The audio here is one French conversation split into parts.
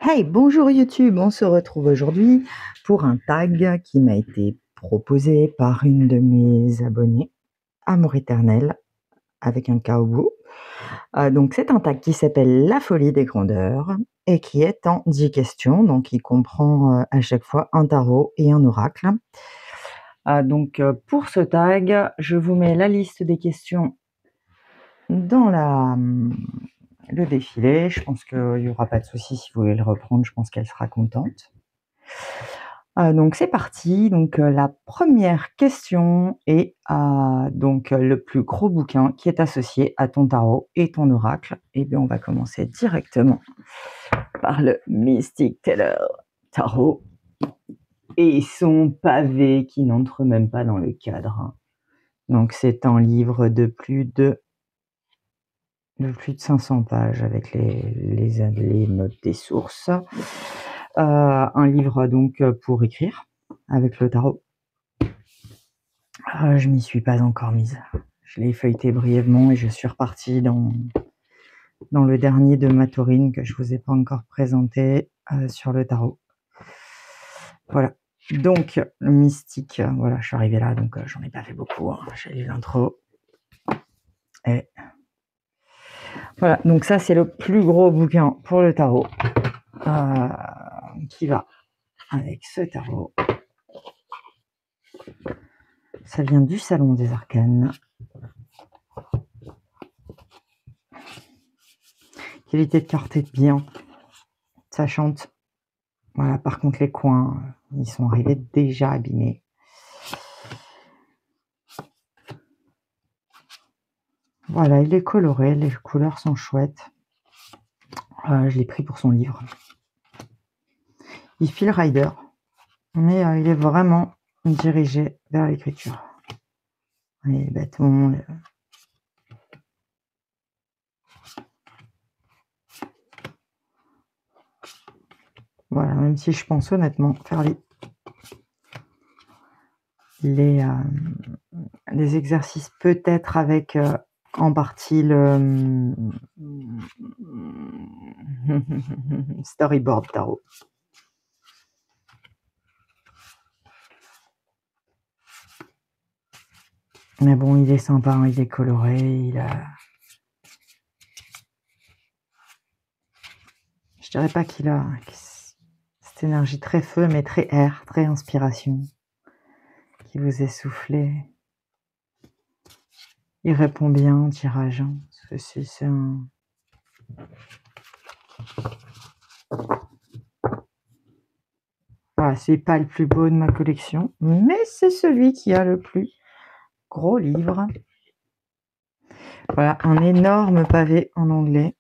Hey, bonjour YouTube, on se retrouve aujourd'hui pour un tag qui m'a été proposé par une de mes abonnées, Amour éternel, avec un K au bout. Donc c'est un tag qui s'appelle La folie des grandeurs et qui est en 10 questions, donc il comprend à chaque fois un tarot et un oracle. Donc pour ce tag, je vous mets la liste des questions dans le défilé. Je pense qu'il n'y aura pas de souci si vous voulez le reprendre, je pense qu'elle sera contente. Donc c'est parti. Donc la première question est donc le plus gros bouquin qui est associé à ton tarot et ton oracle. Et bien on va commencer directement par le Mystic Teller Tarot et son pavé qui n'entre même pas dans le cadre. Donc c'est un livre de plus de 500 pages avec les notes des sources. Un livre donc pour écrire avec le tarot. Je m'y suis pas encore mise. Je l'ai feuilleté brièvement et je suis repartie dans le dernier de Mathorine que je vous ai pas encore présenté sur le tarot. Voilà. Donc, le mystique, voilà, je suis arrivée là, donc j'en ai pas fait beaucoup. J'ai lu l'intro. Et voilà, donc ça, c'est le plus gros bouquin pour le tarot qui va avec ce tarot. Ça vient du Salon des Arcanes. Qualité de carte est bien. Ça chante. Voilà, par contre, les coins, ils sont arrivés déjà abîmés. Voilà, il est coloré, les couleurs sont chouettes. Je l'ai pris pour son livre. Il file rider, mais il est vraiment dirigé vers l'écriture. Les bâtons. Voilà, même si je pense honnêtement faire les exercices peut-être avec en partie le storyboard tarot. Mais bon, il est sympa, il est coloré, il a... Je dirais pas qu'il a cette énergie très feu, mais très air, très inspiration, qui vous est soufflée. Il répond bien au tirage, hein, parce que c'est un... Voilà, c'est pas le plus beau de ma collection, mais c'est celui qui a le plus gros livre. Voilà, un énorme pavé en anglais.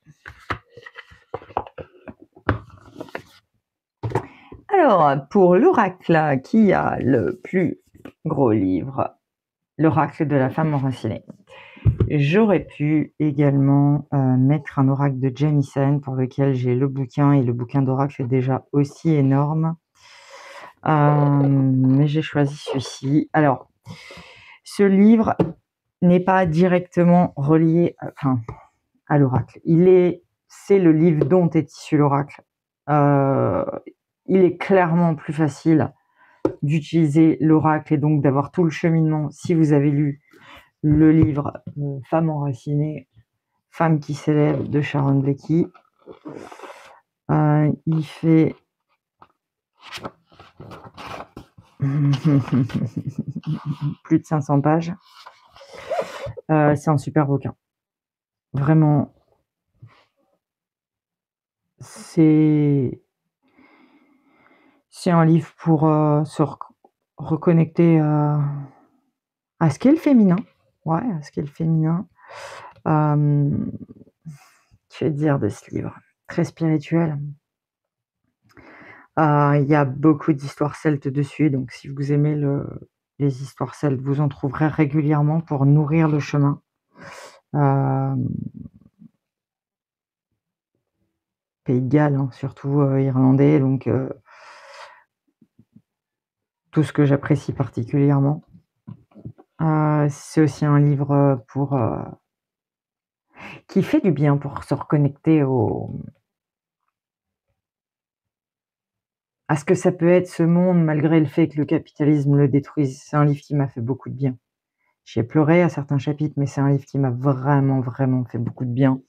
Alors, pour l'oracle qui a le plus gros livre, l'oracle de la femme enracinée. J'aurais pu également mettre un oracle de Jamieson pour lequel j'ai le bouquin et le bouquin d'oracle est déjà aussi énorme. Mais j'ai choisi celui-ci. Alors, ce livre n'est pas directement relié à l'oracle. C'est le livre dont est issu l'oracle. Il est clairement plus facile d'utiliser l'oracle et donc d'avoir tout le cheminement si vous avez lu le livre Femme enracinée, Femme qui s'élève de Sharon Blakey. Il fait plus de 500 pages. C'est un super bouquin. Vraiment, c'est un livre pour se reconnecter à ce qu'est le féminin. Ouais, à ce qu'est le féminin. Que dire de ce livre? Très spirituel. Il y a beaucoup d'histoires celtes dessus, donc si vous aimez les histoires celtes, vous en trouverez régulièrement pour nourrir le chemin. Pays de Galles, hein, surtout irlandais, donc tout ce que j'apprécie particulièrement. C'est aussi un livre qui fait du bien pour se reconnecter à ce que ça peut être ce monde malgré le fait que le capitalisme le détruise. C'est un livre qui m'a fait beaucoup de bien. J'ai pleuré à certains chapitres, mais c'est un livre qui m'a vraiment, vraiment fait beaucoup de bien.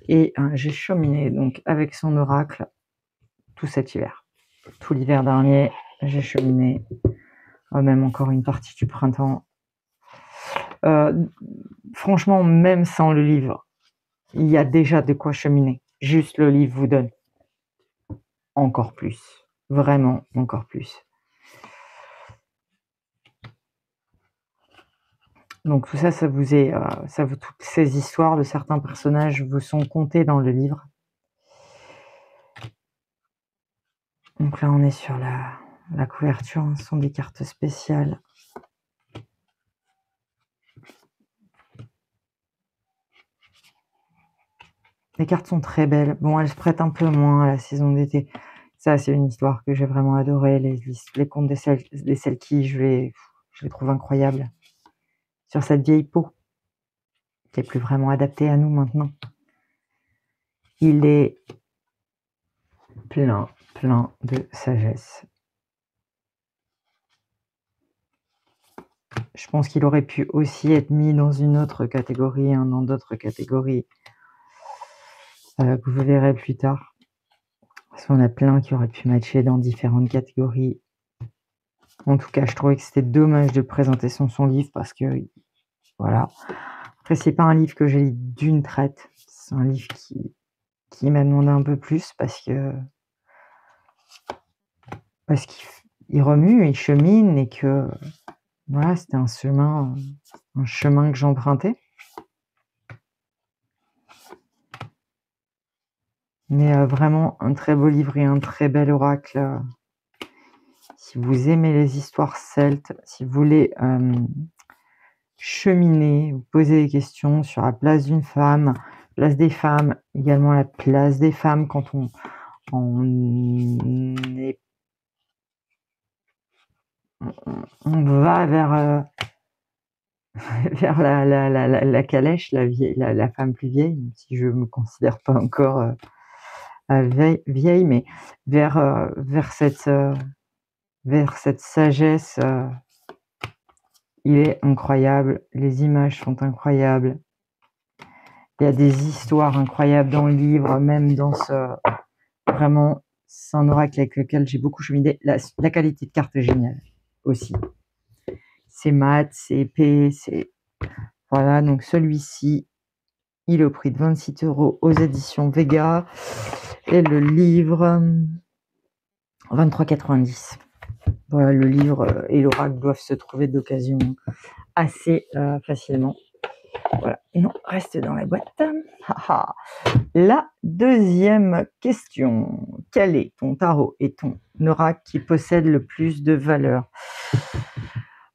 Et j'ai cheminé donc avec son oracle tout cet hiver. Tout l'hiver dernier, j'ai cheminé, même encore une partie du printemps. Franchement, même sans le livre, il y a déjà de quoi cheminer. Juste le livre vous donne encore plus. Vraiment encore plus. Donc tout ça, toutes ces histoires de certains personnages vous sont contées dans le livre. Donc là, on est sur la couverture, ce sont des cartes spéciales. Les cartes sont très belles. Bon, elles se prêtent un peu moins à la saison d'été. Ça, c'est une histoire que j'ai vraiment adorée. Les contes des Selkies, je les trouve incroyables. Sur cette vieille peau, qui est plus vraiment adaptée à nous maintenant. Il est plein de sagesse. Je pense qu'il aurait pu aussi être mis dans une autre catégorie, dans d'autres catégories, que vous verrez plus tard. Parce qu'on a plein qui auraient pu matcher dans différentes catégories. En tout cas, je trouvais que c'était dommage de présenter son livre parce que, voilà. Après, c'est pas un livre que j'ai lu d'une traite. C'est un livre qui m'a demandé un peu plus parce qu'il remue, il chemine et que, voilà, c'était un chemin que j'empruntais. Mais vraiment un très beau livre et un très bel oracle. Si vous aimez les histoires celtes, si vous voulez cheminer, vous poser des questions sur la place d'une femme, place des femmes, également la place des femmes quand on va vers vers la calèche, la femme plus vieille, même si je me considère pas encore vieille, mais vers cette sagesse. Il est incroyable, les images sont incroyables. Il y a des histoires incroyables dans le livre, même dans vraiment, c'est un oracle avec lequel j'ai beaucoup cheminé. La qualité de carte est géniale aussi. C'est mat, c'est épais, c'est... Voilà, donc celui-ci, il est au prix de 26 € aux éditions Vega. Et le livre, 23,90 €. Voilà, le livre et l'oracle doivent se trouver d'occasion assez facilement. Voilà, et non, reste dans la boîte. La deuxième question. Quel est ton tarot et ton oracle qui possède le plus de valeur?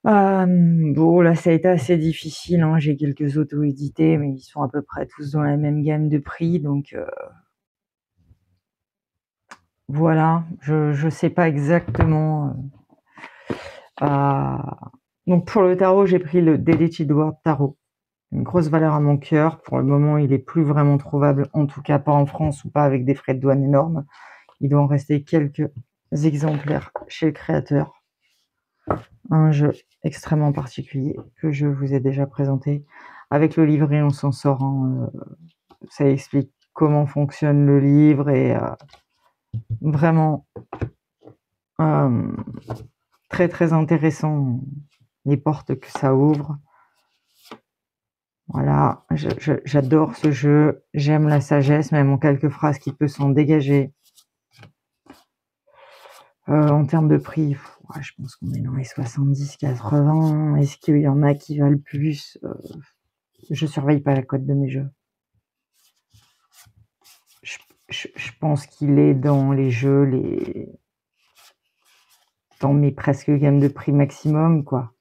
Bon, là, ça a été assez difficile. J'ai quelques auto-édités, mais ils sont à peu près tous dans la même gamme de prix. Donc, voilà, je sais pas exactement. Donc, pour le tarot, j'ai pris le Deleted Word Tarot. Une grosse valeur à mon cœur. Pour le moment, il est plus vraiment trouvable, en tout cas pas en France ou pas avec des frais de douane énormes. Il doit en rester quelques exemplaires chez le créateur. Un jeu extrêmement particulier que je vous ai déjà présenté. Avec le livret, on s'en sort. Ça explique comment fonctionne le livre et vraiment très très intéressant les portes que ça ouvre. Voilà, j'adore ce jeu, j'aime la sagesse, même en quelques phrases qui peut s'en dégager. En termes de prix, je pense qu'on est dans les 70-80. Est-ce qu'il y en a qui valent plus? Je surveille pas la cote de mes jeux. Je pense qu'il est dans les jeux, dans mes presque gammes de prix maximum, quoi.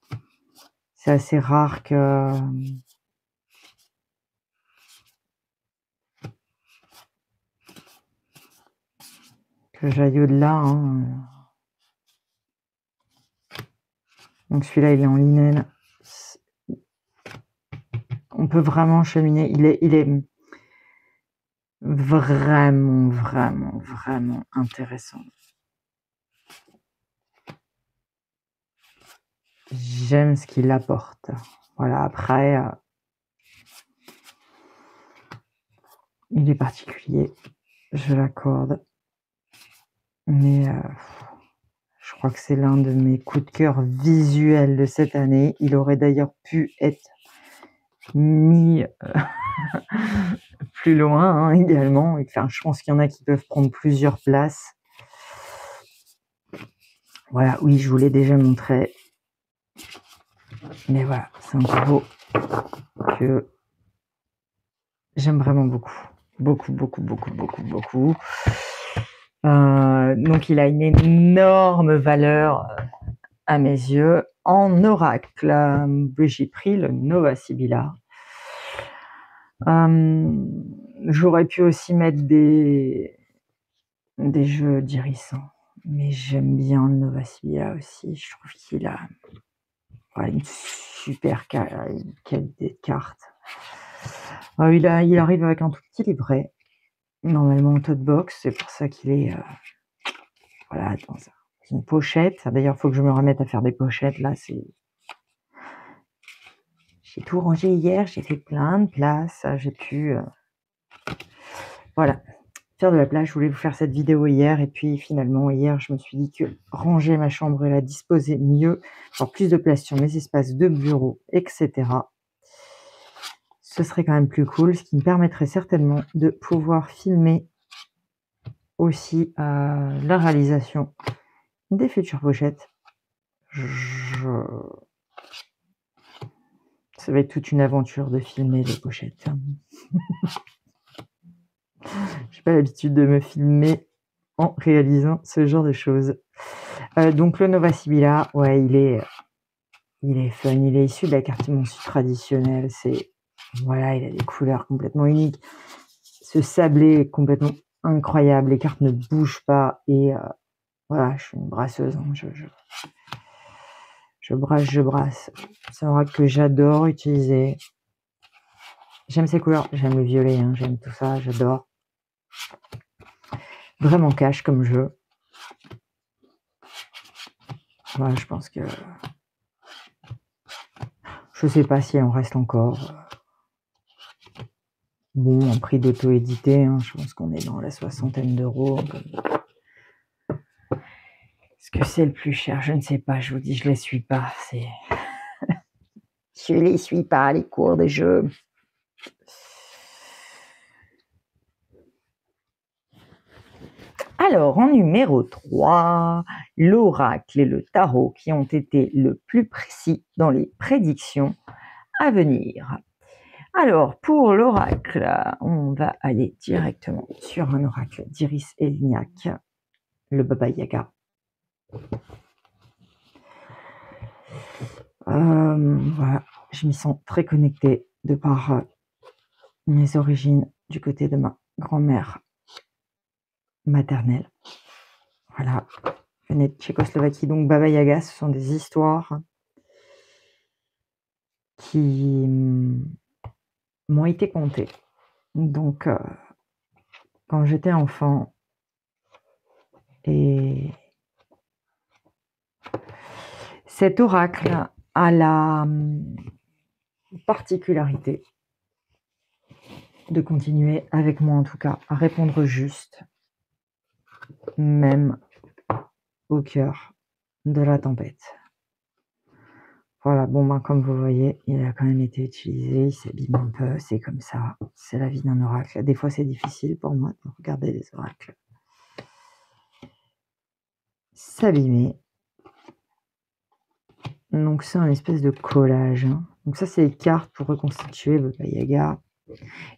C'est assez rare que j'aille au-delà. Donc celui-là, il est en linen. On peut vraiment cheminer. Il est vraiment, vraiment, vraiment intéressant. j'aime ce qu'il apporte. Voilà, après, il est particulier, je l'accorde. Mais je crois que c'est l'un de mes coups de cœur visuels de cette année. Il aurait d'ailleurs pu être mis plus loin, également. Enfin, je pense qu'il y en a qui peuvent prendre plusieurs places. Voilà, oui, je vous l'ai déjà montré. Mais voilà, c'est un robot que j'aime vraiment beaucoup. Beaucoup, beaucoup, beaucoup, beaucoup, beaucoup. Donc, il a une énorme valeur à mes yeux en oracle. J'ai pris le Nova Sibylla. J'aurais pu aussi mettre des jeux d'irissants, mais j'aime bien le Nova Sibylla aussi. Je trouve qu'il a une super qualité de carte. Il arrive avec un tout petit livret, normalement en tote box, c'est pour ça qu'il est voilà, dans une pochette. D'ailleurs, il faut que je me remette à faire des pochettes. Là, j'ai tout rangé hier, j'ai fait plein de place, j'ai pu voilà, faire de la place. Je voulais vous faire cette vidéo hier, et puis finalement hier je me suis dit que ranger ma chambre et la disposer mieux, avoir plus de place sur mes espaces de bureau, etc., ce serait quand même plus cool, ce qui me permettrait certainement de pouvoir filmer aussi la réalisation des futures pochettes. Ça va être toute une aventure de filmer les pochettes. J'ai pas l'habitude de me filmer en réalisant ce genre de choses. Donc le Nova Sibylla, ouais, il est fun, il est issu de la carte Monsu traditionnelle. Voilà, il a des couleurs complètement uniques. Ce sablé est complètement incroyable. Les cartes ne bougent pas et voilà, je suis une brasseuse. Je brasse. C'est un oracle que j'adore utiliser. J'aime ces couleurs, j'aime le violet, j'aime tout ça, j'adore. Vraiment cash comme jeu. Voilà, je pense que je sais pas si elle en reste encore. Bon, en prix d'auto-édité, je pense qu'on est dans la 60aine d'euros. Est-ce que c'est le plus cher? Je ne sais pas, je vous dis, je les suis pas. Je les suis pas, les cours des jeux. Alors, en numéro 3, l'oracle et le tarot qui ont été le plus précis dans les prédictions à venir. Alors, pour l'oracle, on va aller directement sur un oracle d'Iris Elniak, le Baba Yaga. Voilà, je m'y sens très connectée de par mes origines du côté de ma grand-mère maternelle. Voilà, je venais de Tchécoslovaquie, donc Baba Yaga, ce sont des histoires qui m'ont été contées. Donc, quand j'étais enfant, et cet oracle a la particularité de continuer, avec moi en tout cas, à répondre juste, même au cœur de la tempête. Voilà, bon, comme vous voyez, il a quand même été utilisé, il s'abîme un peu, c'est comme ça, c'est la vie d'un oracle. Des fois, c'est difficile pour moi de regarder les oracles s'abîmer. Donc, c'est un espèce de collage. Donc, ça, c'est les cartes pour reconstituer Baba Yaga.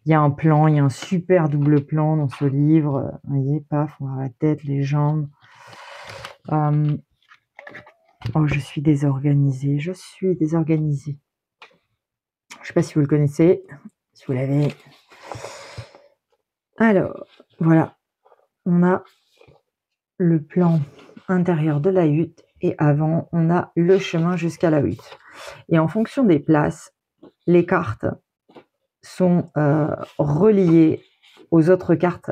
Il y a un plan, il y a un super double plan dans ce livre. Vous voyez, paf, on voit la tête, les jambes. Oh, je suis désorganisée. Je ne sais pas si vous le connaissez, si vous l'avez. Alors, voilà. On a le plan intérieur de la hutte et avant, on a le chemin jusqu'à la hutte. Et en fonction des places, les cartes sont reliées aux autres cartes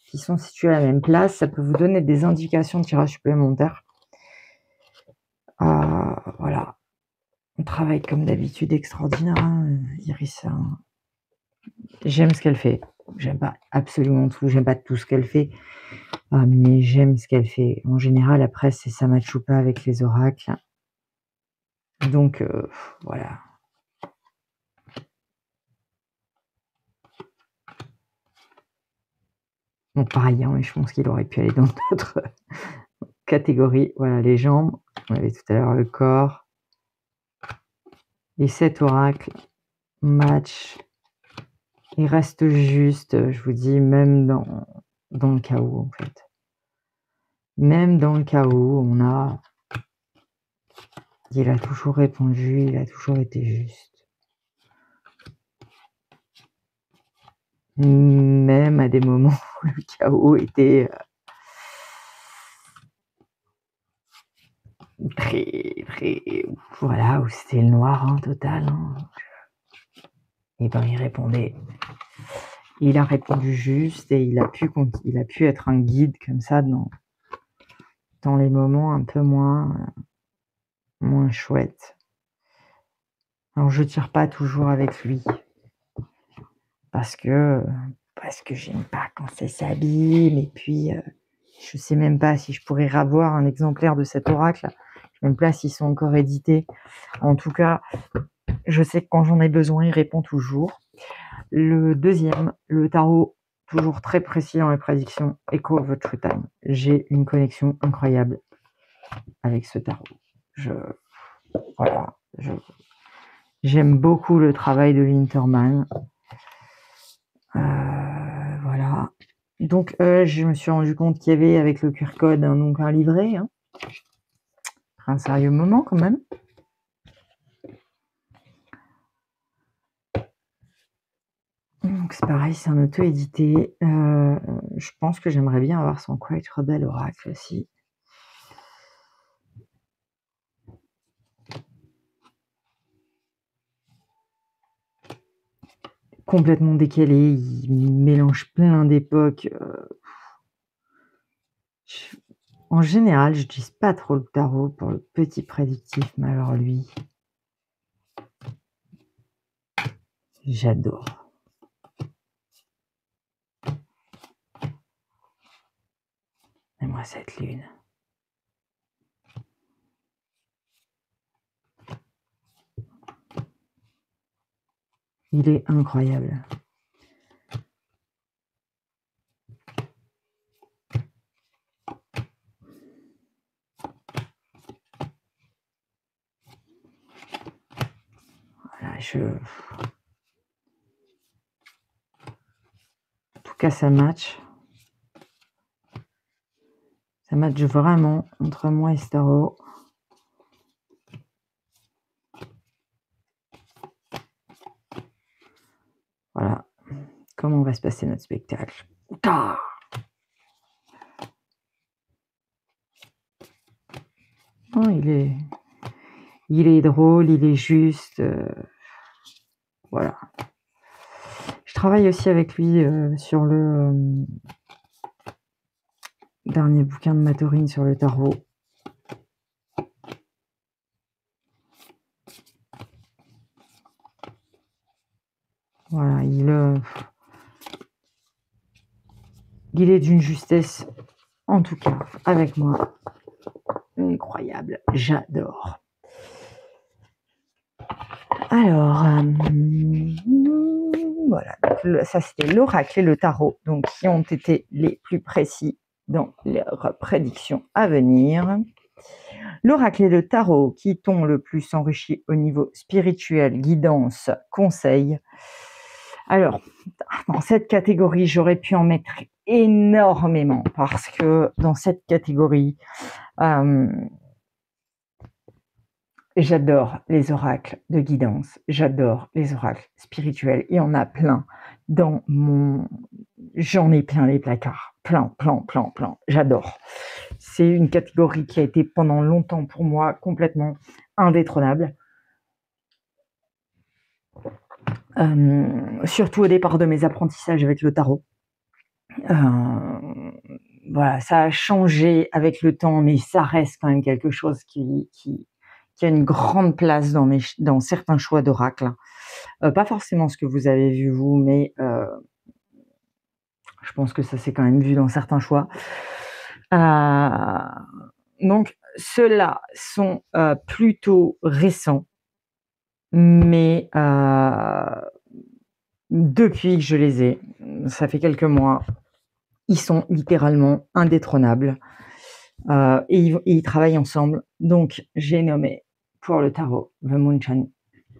qui sont situées à la même place. Ça peut vous donner des indications de tirage supplémentaires. Voilà. on travaille comme d'habitude extraordinaire, hein, Iris. Hein. J'aime ce qu'elle fait. J'aime pas absolument tout. J'aime pas tout ce qu'elle fait. Mais j'aime ce qu'elle fait. En général, après, c'est ça matche pas avec les oracles. Donc, voilà. Donc, pareil, hein, je pense qu'il aurait pu aller dans d'autres catégories. Voilà, les jambes. On avait tout à l'heure le corps. Les 7 oracles. Match. Il reste juste, je vous dis, même dans le chaos, en fait. Même dans le chaos, il a toujours répondu, il a toujours été juste. Même à des moments où le chaos était très, voilà, où c'était le noir, hein, total. Hein. Et ben, il répondait. Il a répondu juste et il a pu être un guide comme ça dans les moments un peu moins chouettes. Alors, je tire pas toujours avec lui parce que j'aime pas quand ça s'abîme et puis je sais même pas si je pourrais avoir un exemplaire de cet oracle. Je sais même pas s'ils sont encore édités. En tout cas, je sais que quand j'en ai besoin, il répond toujours. Le deuxième, le tarot, toujours très précis dans les prédictions, Echo of the True Time. J'ai une connexion incroyable avec ce tarot. J'aime beaucoup le travail de Winterman. Voilà. Donc, je me suis rendu compte qu'il y avait avec le QR code donc un livret. Hein. Un sérieux moment quand même. Donc c'est pareil, c'est un auto-édité. Je pense que j'aimerais bien avoir son Quiet Rebel Oracle aussi. Complètement décalé, il mélange plein d'époques. En général, je n'utilise pas trop le tarot pour le petit prédictif, mais alors lui, j'adore. Et moi, cette lune. Il est incroyable. Voilà, en tout cas, ça match. Ça match vraiment entre moi et ce tarot. Voilà. Comment va se passer notre spectacle? Ah, oh, il est drôle, il est juste. Voilà. Je travaille aussi avec lui sur le dernier bouquin de Mathorine sur le tarot. Voilà, il est d'une justesse, en tout cas, avec moi, incroyable. J'adore. Alors, voilà, donc, ça c'était l'oracle et le tarot, donc qui ont été les plus précis dans leurs prédictions à venir. L'oracle et le tarot qui t'ont le plus enrichi au niveau spirituel, guidance, conseil. Alors, dans cette catégorie, j'aurais pu en mettre énormément parce que dans cette catégorie, j'adore les oracles de guidance, j'adore les oracles spirituels. Il y en a plein j'en ai plein les placards, plein. J'adore. C'est une catégorie qui a été pendant longtemps pour moi complètement indétrônable. Surtout au départ de mes apprentissages avec le tarot. Voilà, ça a changé avec le temps, mais ça reste quand même quelque chose qui qu'il y a une grande place dans certains choix d'oracle. Pas forcément ce que vous avez vu vous, mais je pense que ça s'est quand même vu dans certains choix. Donc ceux-là sont plutôt récents, mais depuis que je les ai, ça fait quelques mois, ils sont littéralement indétrônables et ils travaillent ensemble. Donc j'ai nommé pour le tarot The Moonshine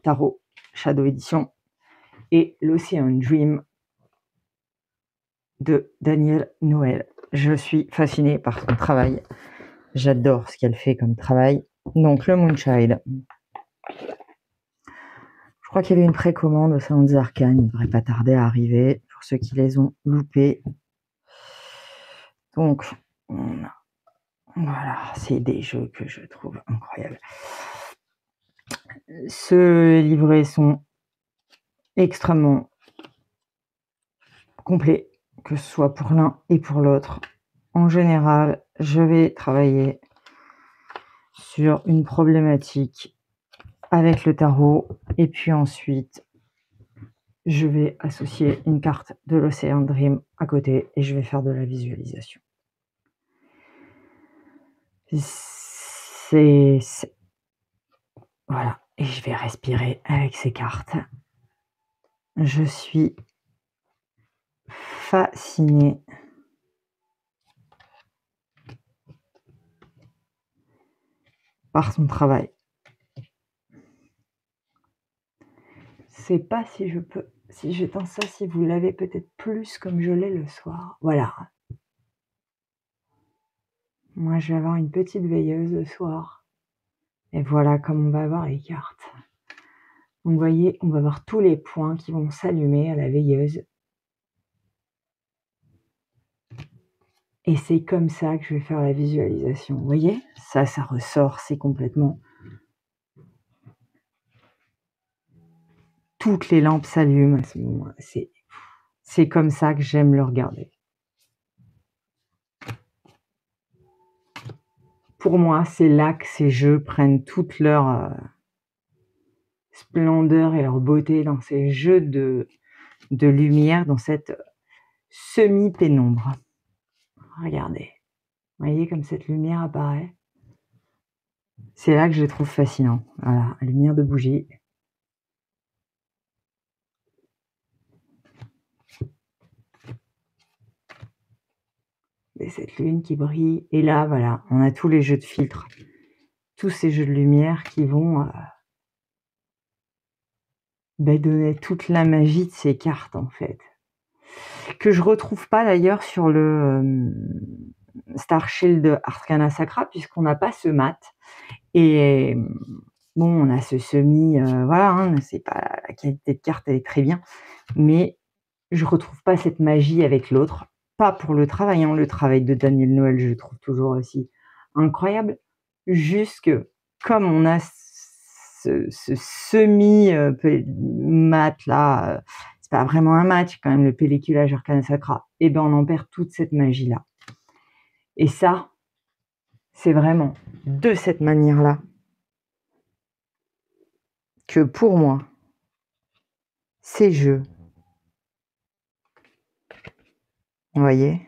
Tarot Shadow Edition et l'Ocean Dream de Danielle Noël. Je suis fascinée par son travail. J'adore ce qu'elle fait comme travail. Donc le Moonchild. Je crois qu'il y avait une précommande au Salon des Arcanes. Il ne devrait pas tarder à arriver pour ceux qui les ont loupés. Donc voilà, c'est des jeux que je trouve incroyables. Ces livrets sont extrêmement complets, que ce soit pour l'un et pour l'autre. En général, je vais travailler sur une problématique avec le tarot et puis ensuite je vais associer une carte de l'Ocean Dream à côté et je vais faire de la visualisation. Voilà, et je vais respirer avec ces cartes. Je suis fascinée par son travail. Je sais pas si je peux, si j'éteins ça, si vous l'avez peut-être plus comme je l'ai le soir. Voilà. Moi, je vais avoir une petite veilleuse le soir. Et voilà comme on va avoir les cartes. Donc, vous voyez, on va voir tous les points qui vont s'allumer à la veilleuse. Et c'est comme ça que je vais faire la visualisation. Vous voyez, ça ressort, c'est complètement... Toutes les lampes s'allument à ce moment-là. C'est comme ça que j'aime le regarder. Pour moi, c'est là que ces jeux prennent toute leur splendeur et leur beauté dans ces jeux de lumière, dans cette semi-pénombre. Regardez. Vous voyez comme cette lumière apparaît? C'est là que je les trouve fascinants. Voilà, lumière de bougie. Et cette lune qui brille. Et là, voilà, on a tous les jeux de filtres. Tous ces jeux de lumière qui vont donner toute la magie de ces cartes, en fait. Que je retrouve pas d'ailleurs sur le Star Shield Arcana Sacra, puisqu'on n'a pas ce mat. Et bon, on a ce semi, voilà, hein, c'est pas la qualité de carte, elle est très bien, mais je retrouve pas cette magie avec l'autre. Pas pour le travail, hein. Le travail de Danielle Noël, je le trouve toujours aussi incroyable. Juste que comme on a ce semi mat là, c'est pas vraiment un mat, c'est quand même le pelliculage Arcana Sacra. Et ben on en perd toute cette magie là. Et ça, c'est vraiment de cette manière-là que pour moi, ces jeux, vous voyez,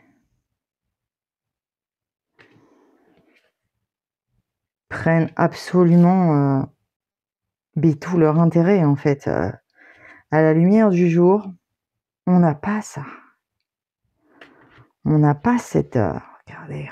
prennent absolument tout leur intérêt en fait. À la lumière du jour, on n'a pas ça. On n'a pas cette... regardez.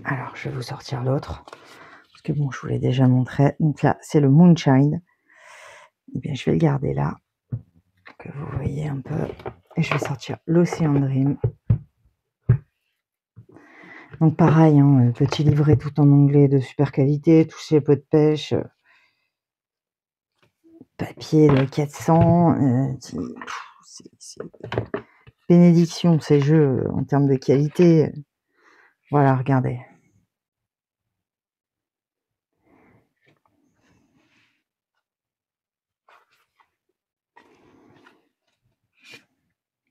Alors, je vais vous sortir l'autre. Parce que bon, je vous l'ai déjà montré. Donc là, c'est le Moonshine. Eh bien, je vais le garder là. Que vous voyez un peu. Et je vais sortir l'Ocean Dream. Donc pareil, hein, petit livret tout en anglais de super qualité, tous les pots de pêche, papier de 400, c'est bénédiction ces jeux en termes de qualité. Voilà, regardez.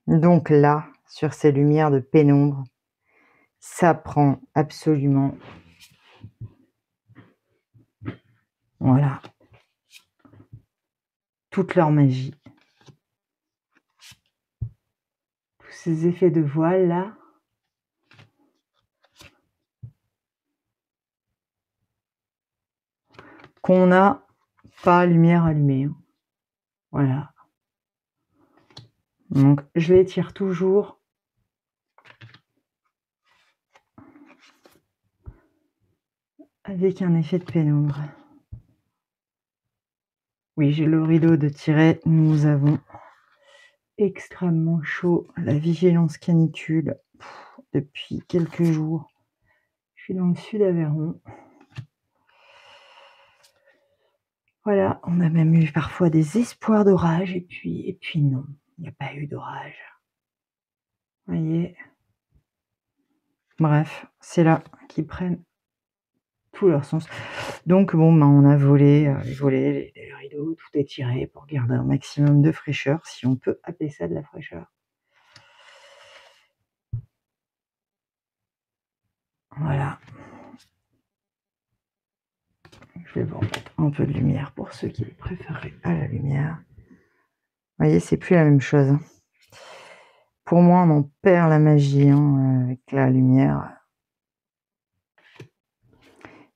Donc là, sur ces lumières de pénombre, ça prend absolument, voilà, toute leur magie. Tous ces effets de voile là. Qu'on n'a pas lumière allumée. Hein. Voilà. Donc je les tire toujours. Avec un effet de pénombre. Oui, j'ai le rideau de tirer. Nous avons extrêmement chaud. La vigilance canicule depuis quelques jours. Je suis dans le sud Aveyron. Voilà, on a même eu parfois des espoirs d'orage et puis non, il n'y a pas eu d'orage. Vous voyez. Bref, c'est là qu'ils prennent tout leur sens. Donc bon, ben, on a volé les volets, les rideaux, tout est tiré pour garder un maximum de fraîcheur, si on peut appeler ça de la fraîcheur. Voilà. Je vais vous remettre un peu de lumière pour ceux qui préfèrent à la lumière. Vous voyez, c'est plus la même chose. Pour moi, on en perd la magie avec la lumière.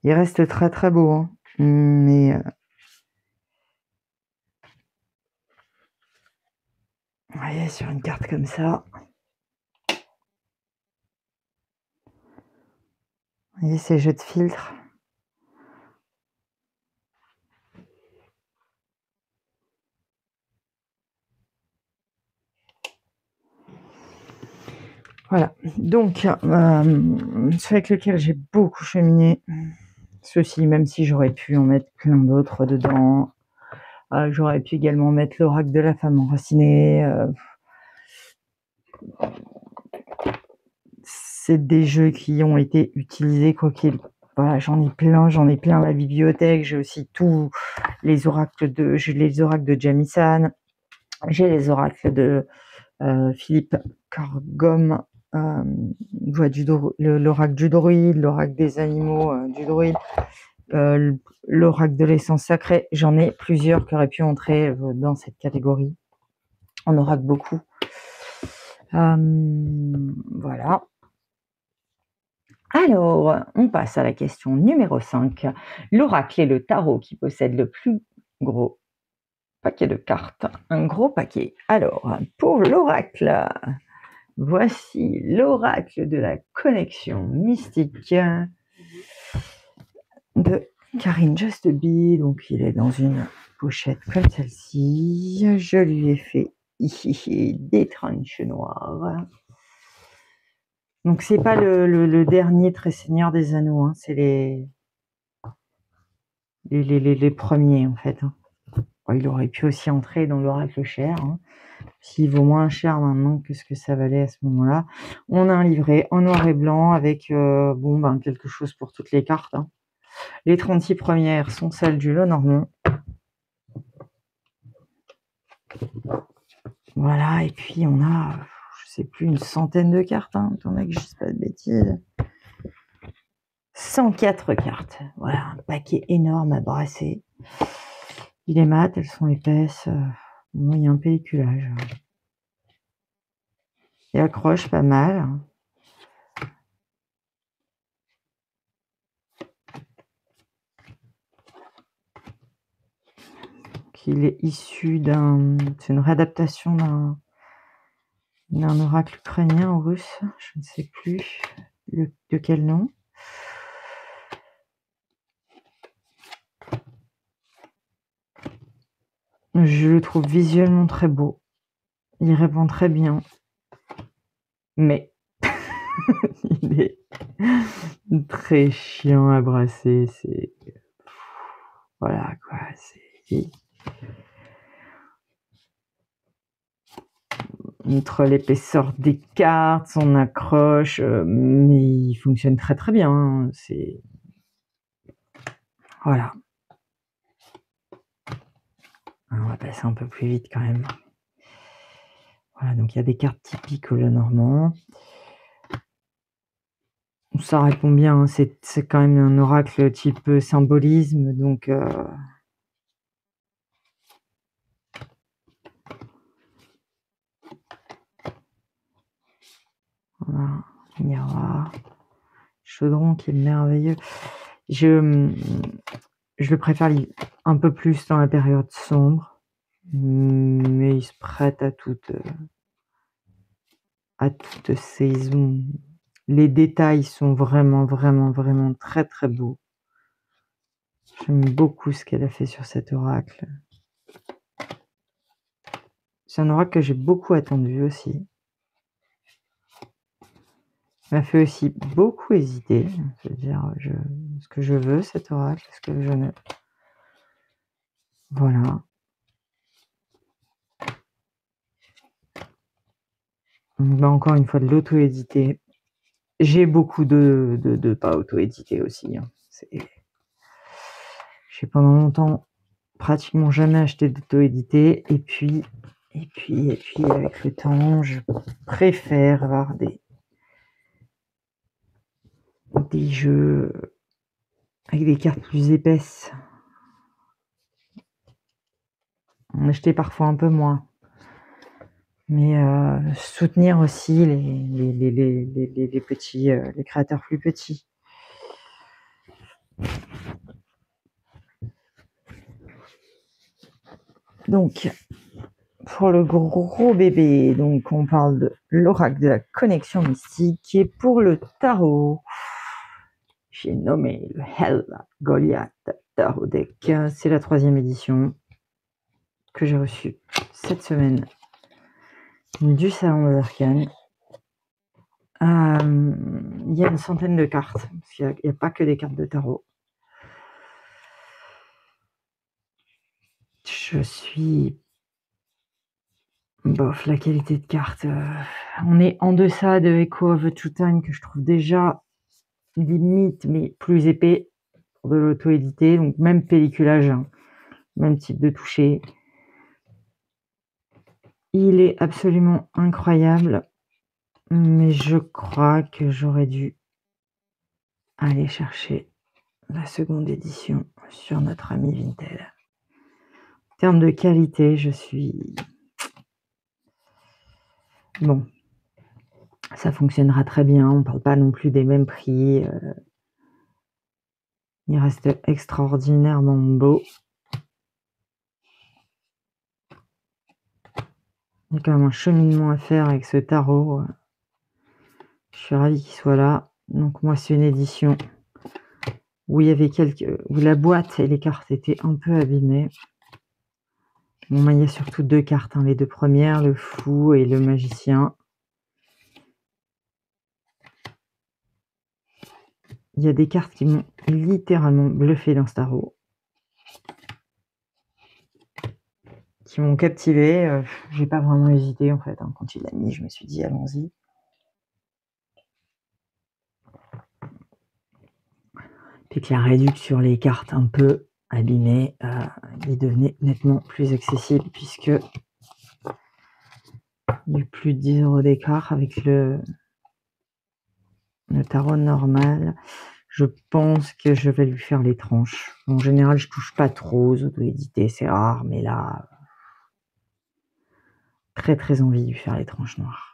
Il reste très très beau, hein, mais vous voyez, sur une carte comme ça, vous voyez ces jeux de filtres. Voilà, donc c'est avec lequel j'ai beaucoup cheminé. Ceci, même si j'aurais pu en mettre plein d'autres dedans. J'aurais pu également mettre l'oracle de la femme enracinée. C'est des jeux qui ont été utilisés, quoi qu'il. Voilà, j'en ai plein à la bibliothèque. J'ai aussi tous les oracles j'ai les oracles de Jamison. J'ai les oracles de Philippe Cargom, l'oracle du druide, l'oracle des animaux du druide, l'oracle de l'essence sacrée. J'en ai plusieurs qui auraient pu entrer dans cette catégorie. On oracle beaucoup. Voilà. Alors, on passe à la question numéro 5. L'oracle est le tarot qui possède le plus gros paquet de cartes. Un gros paquet. Alors, pour l'oracle, voici l'oracle de la connexion mystique de Karine Just Be. Donc, il est dans une pochette comme celle-ci. Je lui ai fait des tranches noires. Donc, c'est pas le dernier très seigneur des anneaux, hein, c'est les premiers, en fait. Hein. Bon, il aurait pu aussi entrer dans l'oracle cher, hein. S'il vaut moins cher maintenant que ce que ça valait à ce moment-là. On a un livret en noir et blanc avec quelque chose pour toutes les cartes. Hein. Les 36 premières sont celles du Lenormand. Voilà, et puis on a, je sais plus, une centaine de cartes. Hein. Attendez que je ne dise pas de bêtises. 104 cartes. Voilà, un paquet énorme à brasser. Il est mat, elles sont épaisses. Bon, il y a un pelliculage. Il accroche pas mal. Il est issu c'est une réadaptation d'un oracle ukrainien ou russe, je ne sais plus de quel nom. Je le trouve visuellement très beau. Il répond très bien. Mais il est très chiant à brasser. C'est. Voilà quoi. C'est. Entre l'épaisseur des cartes, son accroche, mais il fonctionne très très bien. Hein. C'est. Voilà. On va passer un peu plus vite quand même. Voilà, donc il y a des cartes typiques au Lenormand. Ça répond bien, hein, c'est quand même un oracle type symbolisme, donc voilà, miroir, chaudron qui est merveilleux. Je le préfère un peu plus dans la période sombre, mais il se prête à toute saison. Les détails sont vraiment, vraiment, vraiment très, très beaux. J'aime beaucoup ce qu'elle a fait sur cet oracle. C'est un oracle que j'ai beaucoup attendu aussi. Il m'a fait aussi beaucoup hésiter. C'est-à-dire, est-ce que je veux cet oracle? Est-ce que je ne... Voilà. Encore une fois, de l'auto-édité. J'ai beaucoup de pas auto-édité aussi. Hein. J'ai pendant longtemps pratiquement jamais acheté d'auto-édité. Et puis, avec le temps, je préfère avoir des jeux avec des cartes plus épaisses. En acheter parfois un peu moins. Mais soutenir aussi les petits, les créateurs plus petits. Donc, pour le gros bébé, donc on parle de l'oracle de la connexion mystique. Et pour le tarot, j'ai nommé le Hell Goliath Tarot Deck. C'est la 3e édition que j'ai reçue cette semaine du Salon des Arcanes. Il y a une centaine de cartes, parce qu'il n'y a pas que des cartes de tarot. Je suis... Bof, la qualité de carte. On est en deçà de Echo of the Two Time, que je trouve déjà limite, mais plus épais pour de l'auto-édité. Donc même pelliculage, hein, même type de toucher. Il est absolument incroyable, mais je crois que j'aurais dû aller chercher la 2e édition sur notre ami Vinted. En termes de qualité, je suis... Bon, ça fonctionnera très bien, on ne parle pas non plus des mêmes prix. Il reste extraordinairement beau. Il y a quand même un cheminement à faire avec ce tarot. Je suis ravie qu'il soit là. Donc moi, c'est une édition où il y avait où la boîte et les cartes étaient un peu abîmées. Bon, il y a surtout 2 cartes, hein, les 2 premières, le fou et le magicien. Il y a des cartes qui m'ont littéralement bluffé dans ce tarot, qui m'ont captivé. J'ai pas vraiment hésité en fait. Hein. Quand il l'a mis, je me suis dit allons-y. Puis que la réduction sur les cartes un peu abîmées, il devenait nettement plus accessible puisque il y a eu plus de 10 € d'écart avec le tarot normal. Je pense que je vais lui faire les tranches. En général, je touche pas trop aux auto-édités, c'est rare, mais là, très très envie de lui faire les tranches noires.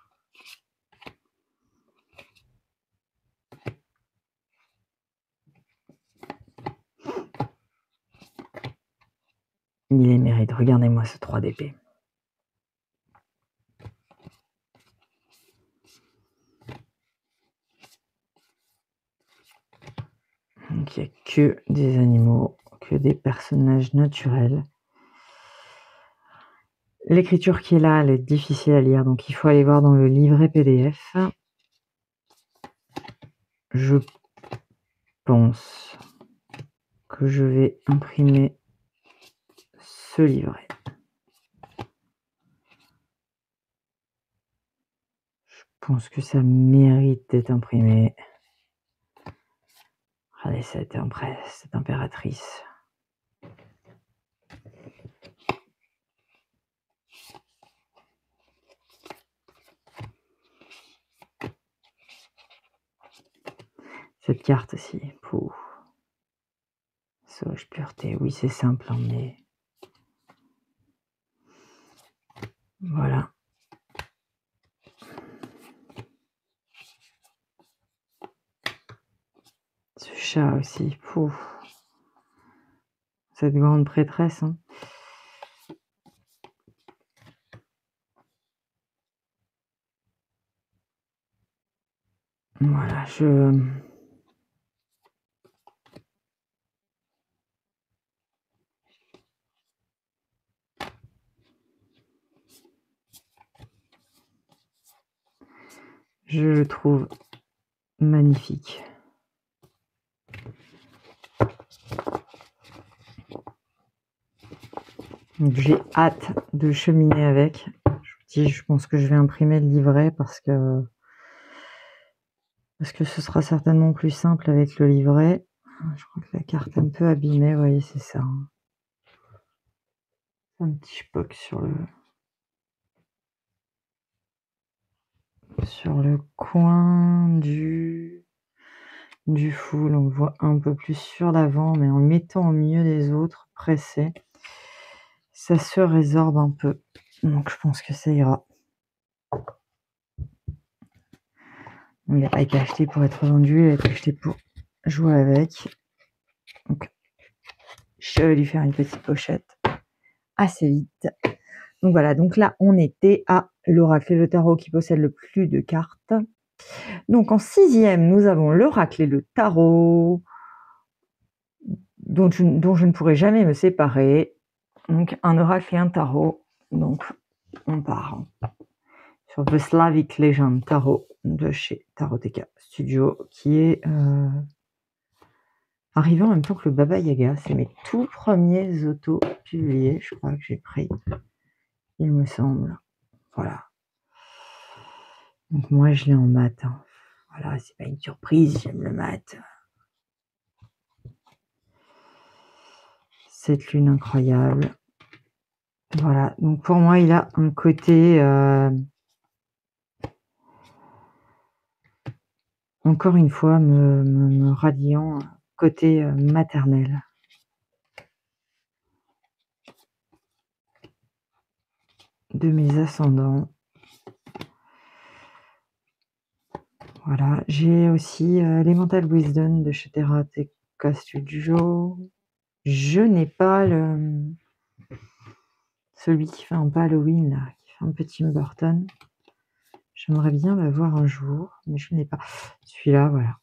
Il les mérite. Regardez-moi ce 3 d'épée. Donc il n'y a que des animaux, que des personnages naturels. L'écriture qui est là, elle est difficile à lire, donc il faut aller voir dans le livret PDF. Je pense que je vais imprimer ce livret. Je pense que ça mérite d'être imprimé. Regardez cette impératrice. Cette carte aussi. Pouf. Sauvage pureté. Oui, c'est simple, hein, mais voilà. Ce chat aussi. Pouf. Cette grande prêtresse. Hein. Voilà, je le trouve magnifique. Donc j'ai hâte de cheminer avec. Je pense que je vais imprimer le livret parce que ce sera certainement plus simple avec le livret. Je crois que la carte est un peu abîmée, vous voyez, c'est ça. Hein. Un petit spock sur le coin du full. On le voit un peu plus sur l'avant, mais en le mettant au milieu des autres, pressé, ça se résorbe un peu. Donc je pense que ça ira. Il n'a pas été acheté pour être vendu, il a été acheté pour jouer avec. Donc, je vais lui faire une petite pochette assez vite. Donc voilà, donc là, on était à l'oracle et le tarot qui possède le plus de cartes. Donc en 6e, nous avons l'oracle et le tarot, dont je ne pourrai jamais me séparer. Donc un oracle et un tarot. Donc on part sur The Slavic Legend Tarot de chez Taroteka Studio, qui est arrivé en même temps que le Baba Yaga. C'est mes tout premiers auto-publiés, je crois que j'ai pris, il me semble. Voilà. Donc moi, je l'ai en mat. Hein. Voilà, c'est pas une surprise, j'aime le mat. Cette lune incroyable. Voilà, donc pour moi, il a un côté... encore une fois, me radiant côté maternel. De mes ascendants. Voilà, j'ai aussi Elemental Wisdom de chez Taroteka Studio. Je n'ai pas celui qui fait un peu Halloween, là, qui fait un peu Tim Burton. J'aimerais bien l'avoir un jour, mais je n'ai pas. Celui-là, voilà.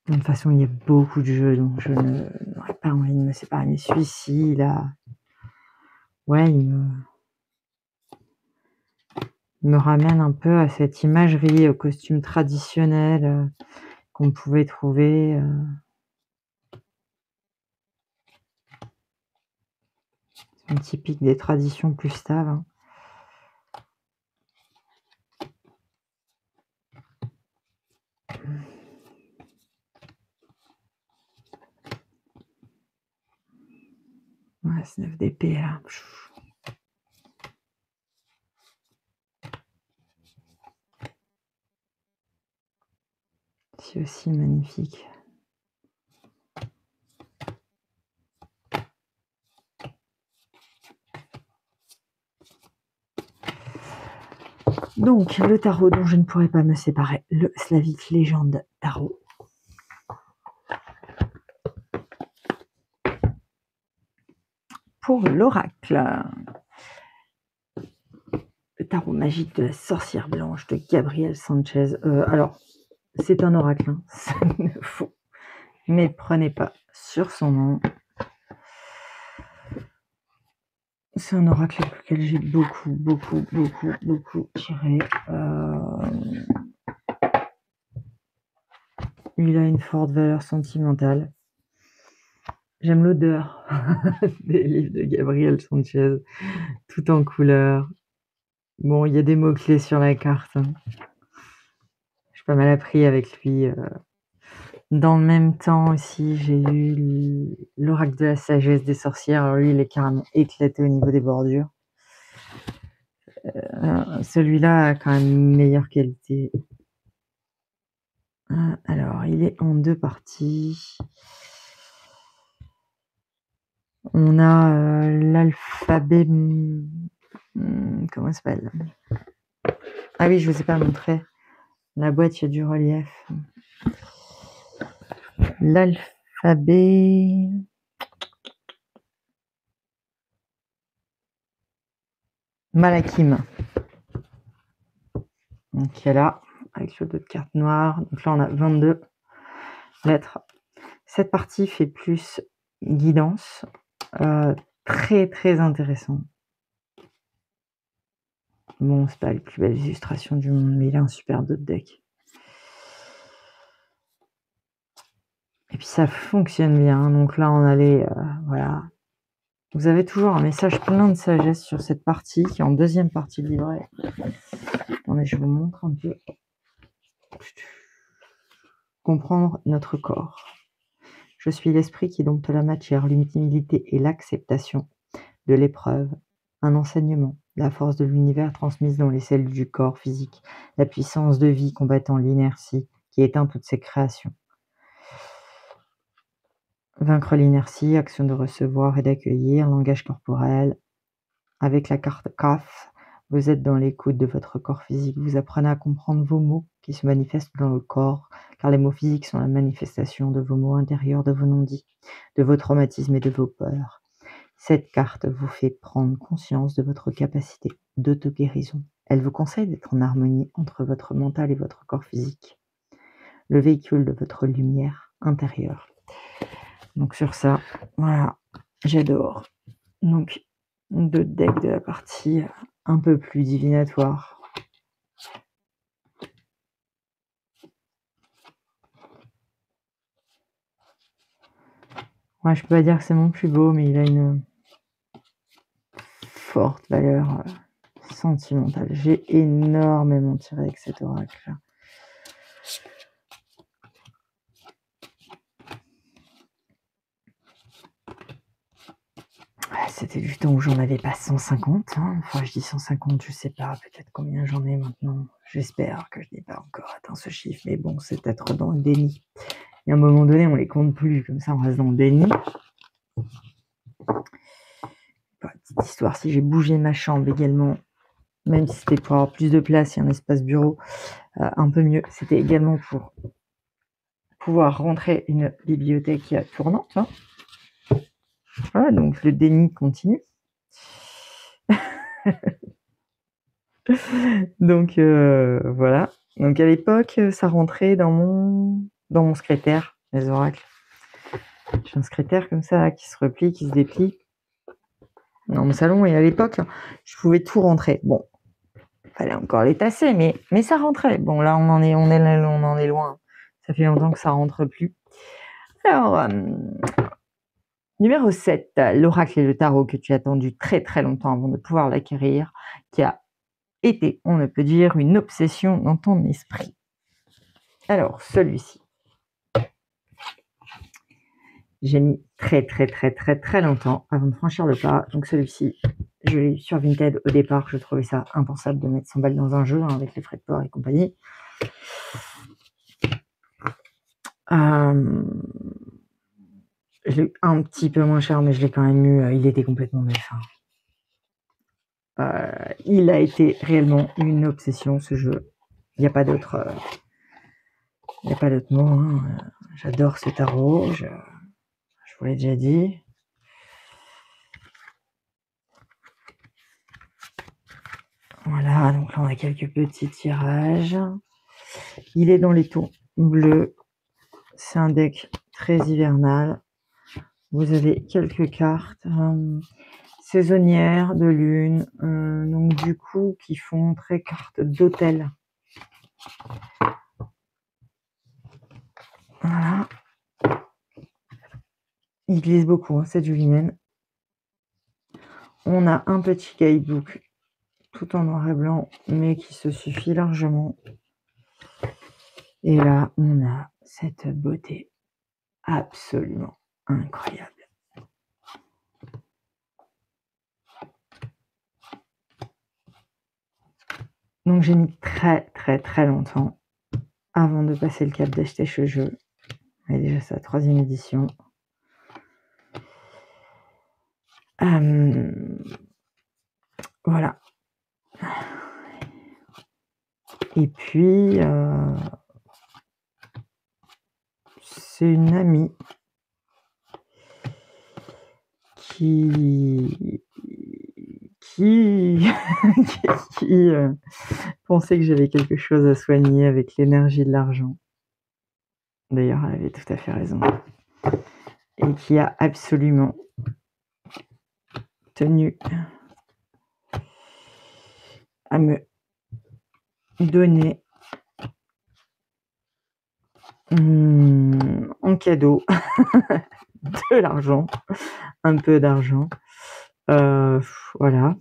De toute façon, il y a beaucoup de jeux, donc je n'aurais pas envie de me séparer. Mais celui-ci, là, ouais, il me ramène un peu à cette imagerie, au costume traditionnel qu'on pouvait trouver. C'est typique des traditions plus stables. Hein. Ouais, c'est 9 d'épée, là. C'est aussi magnifique. Donc, le tarot dont je ne pourrais pas me séparer, le Slavic Legend Tarot. Pour l'oracle, le tarot magique de la sorcière blanche de Gabriel Sanchez. Alors, c'est un oracle, hein. Ça ne faut méprenez pas sur son nom. C'est un oracle avec lequel j'ai beaucoup tiré. Il a une forte valeur sentimentale. J'aime l'odeur des livres de Gabriel Sanchez, tout en couleur. Bon, il y a des mots-clés sur la carte. Hein. J'ai pas mal appris avec lui. Dans le même temps aussi, j'ai eu l'oracle de la sagesse des sorcières. Alors lui, il est carrément éclaté au niveau des bordures. Celui-là a quand même une meilleure qualité. Alors, il est en 2 parties. On a l'alphabet. Comment ça s'appelle? Ah oui, je ne vous ai pas montré. La boîte, il y a du relief. L'alphabet. Malakim. Donc, il y a là, avec le dos de carte noire. Donc là, on a 22 lettres. Cette partie fait plus guidance. Très, très intéressant. Bon, c'est pas les plus belles illustrations du monde, mais il a un super dos de deck. Et puis ça fonctionne bien. Donc là, on allait, voilà. Vous avez toujours un message plein de sagesse sur cette partie, qui est en deuxième partie de livret. Attendez, je vous montre un peu. Comprendre notre corps. Je suis l'esprit qui dompte la matière, l'humilité et l'acceptation de l'épreuve, un enseignement, la force de l'univers transmise dans les cellules du corps physique, la puissance de vie combattant l'inertie qui éteint toutes ses créations. Vaincre l'inertie, action de recevoir et d'accueillir, langage corporel. Avec la carte CAF, vous êtes dans l'écoute de votre corps physique. Vous apprenez à comprendre vos mots qui se manifestent dans le corps, car les mots physiques sont la manifestation de vos mots intérieurs, de vos non-dits, de vos traumatismes et de vos peurs. Cette carte vous fait prendre conscience de votre capacité d'auto-guérison. Elle vous conseille d'être en harmonie entre votre mental et votre corps physique, le véhicule de votre lumière intérieure. Donc sur ça, voilà, j'adore. Donc, 2 decks de la partie un peu plus divinatoire. Ouais, je peux pas dire que c'est mon plus beau, mais il a une forte valeur sentimentale. J'ai énormément tiré avec cet oracle. C'était du temps où j'en avais pas 150. Enfin, je dis 150, je sais pas, peut-être combien j'en ai maintenant. J'espère que je n'ai pas encore atteint ce chiffre, mais bon, c'est être dans le déni. Et à un moment donné, on les compte plus, comme ça on reste dans le déni. Petite histoire, si j'ai bougé ma chambre également, même si c'était pour avoir plus de place et un espace bureau un peu mieux, c'était également pour pouvoir rentrer une bibliothèque tournante. Voilà, donc le déni continue. Donc voilà. Donc à l'époque, ça rentrait dans mon secrétaire, les oracles. J'ai un secrétaire comme ça qui se replie, qui se déplie dans mon salon, et à l'époque, je pouvais tout rentrer. Bon, il fallait encore les tasser, mais ça rentrait. Bon, là, on en est loin. Ça fait longtemps que ça rentre plus. Alors, numéro 7, l'oracle et le tarot que tu as attendu très très longtemps avant de pouvoir l'acquérir, qui a été, on ne peut dire, une obsession dans ton esprit. Alors, celui-ci. J'ai mis très très très très très longtemps avant de franchir le pas. Donc celui-ci, je l'ai eu sur Vinted au départ. Je trouvais ça impensable de mettre 100 balles dans un jeu avec les frais de port et compagnie. Je l'ai eu un petit peu moins cher, mais je l'ai quand même eu. Il était complètement neuf. Il a été réellement une obsession, ce jeu. Il n'y a pas d'autre mot. J'adore ce tarot. Je vous l'ai déjà dit. Voilà, donc là on a quelques petits tirages. Il est dans les tons bleus. C'est un deck très hivernal. Vous avez quelques cartes saisonnières de lune, donc du coup qui font très carte d'hôtel. Voilà. Il glisse beaucoup, c'est du linen. On a un petit guidebook tout en noir et blanc, mais qui se suffit largement. Et là, on a cette beauté absolument incroyable. Donc j'ai mis très très très longtemps avant de passer le cap d'acheter ce jeu. Et déjà, c'est la 3e édition. Voilà. Et puis, c'est une amie qui pensait que j'avais quelque chose à soigner avec l'énergie de l'argent. D'ailleurs, elle avait tout à fait raison. Et qui a absolument tenu à me donner en cadeau de l'argent, un peu d'argent. Voilà.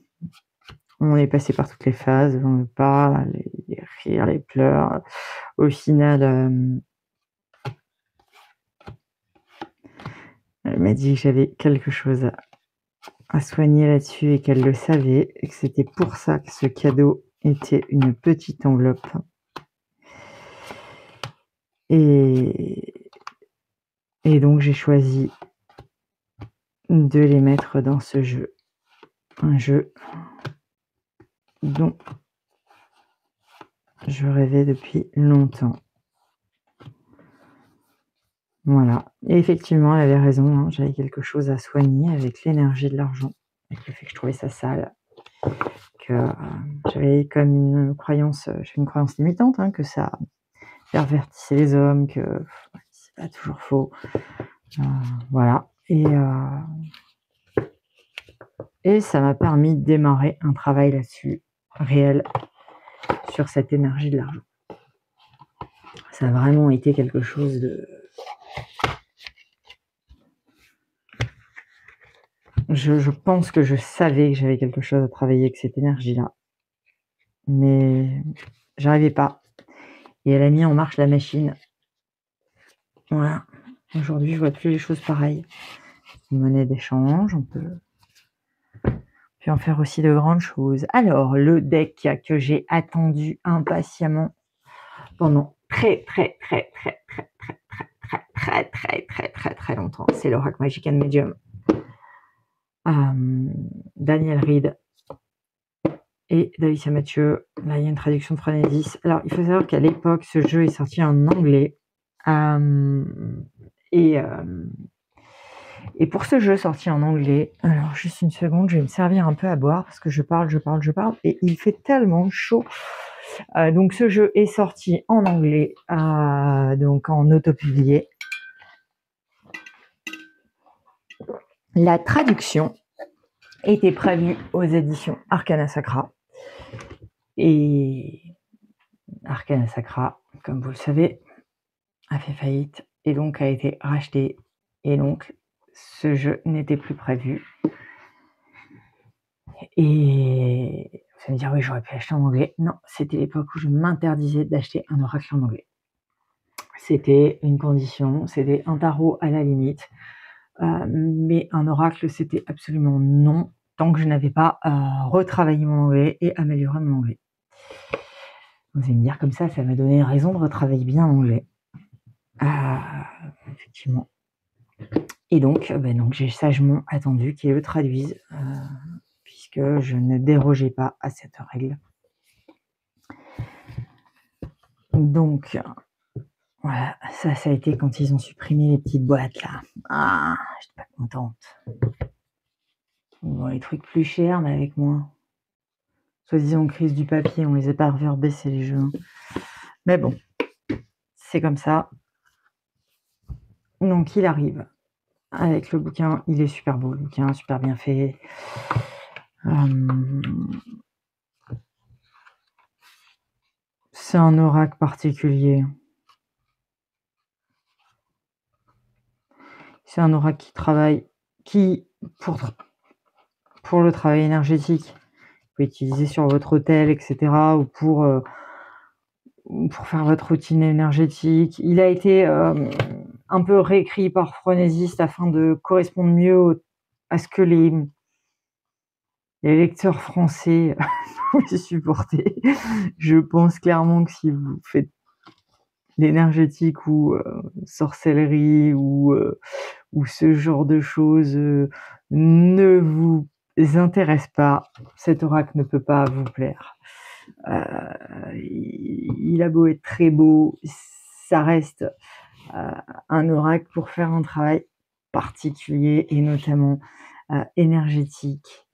On est passé par toutes les phases, on parle, les rires, les pleurs. Au final, elle m'a dit que j'avais quelque chose à soigner là-dessus et qu'elle le savait et que c'était pour ça que ce cadeau était une petite enveloppe. Et donc j'ai choisi de les mettre dans ce jeu. Un jeu dont je rêvais depuis longtemps. Voilà. Et effectivement, elle avait raison, hein, j'avais quelque chose à soigner avec l'énergie de l'argent. Avec le fait que je trouvais ça sale. Que j'avais comme une croyance limitante, hein, que ça pervertissait les hommes, que c'est pas toujours faux. Voilà. Et ça m'a permis de démarrer un travail là-dessus, réel, sur cette énergie de l'argent. Ça a vraiment été quelque chose de... Je pense que je savais que j'avais quelque chose à travailler avec cette énergie-là. Mais j'arrivais pas. Et elle a mis en marche la machine. Voilà. Aujourd'hui, je vois plus les choses pareilles. Une monnaie d'échange, on peut en faire aussi de grandes choses. Alors, le deck que j'ai attendu impatiemment pendant très longtemps, c'est l'Oracle Magic and Medium. Daniel Reed et Davicia Mathieu. Là, il y a une traduction de Phronesis. Alors, il faut savoir qu'à l'époque, ce jeu est sorti en anglais. Et pour ce jeu sorti en anglais, alors juste une seconde, je vais me servir un peu à boire parce que je parle, et il fait tellement chaud. Donc ce jeu est sorti en anglais, donc en autopublié. La traduction était prévue aux éditions Arcana Sacra. Et Arcana Sacra, comme vous le savez, a fait faillite et donc a été racheté. Et donc, ce jeu n'était plus prévu. Et vous allez me dire, oui, j'aurais pu acheter en anglais. Non, c'était l'époque où je m'interdisais d'acheter un oracle en anglais. C'était une condition, c'était un tarot à la limite. Mais un oracle, c'était absolument non, tant que je n'avais pas retravaillé mon anglais et amélioré mon anglais. Vous allez me dire, comme ça m'a donné raison de retravailler bien l'anglais. Effectivement. Et donc, j'ai sagement attendu qu'ils le traduisent, puisque je ne dérogeais pas à cette règle. Donc, voilà, ça a été quand ils ont supprimé les petites boîtes là. Ah, j'étais pas contente. Bon, les trucs plus chers, mais avec moi. Soi-disant crise du papier, on les a pas revus baisser les jeux. Mais bon, c'est comme ça. Donc il arrive avec le bouquin, il est super beau, le bouquin, super bien fait. C'est un oracle particulier. C'est un oracle qui travaille, pour le travail énergétique, vous pouvez utiliser sur votre hôtel, etc. ou pour faire votre routine énergétique. Il a été un peu réécrit par Phronesis afin de correspondre mieux à ce que les lecteurs français pouvaient supporter. Je pense clairement que si vous faites l'énergétique ou sorcellerie ou ce genre de choses ne vous intéresse pas, cet oracle ne peut pas vous plaire. Il a beau être très beau, ça reste un oracle pour faire un travail particulier et notamment énergétique,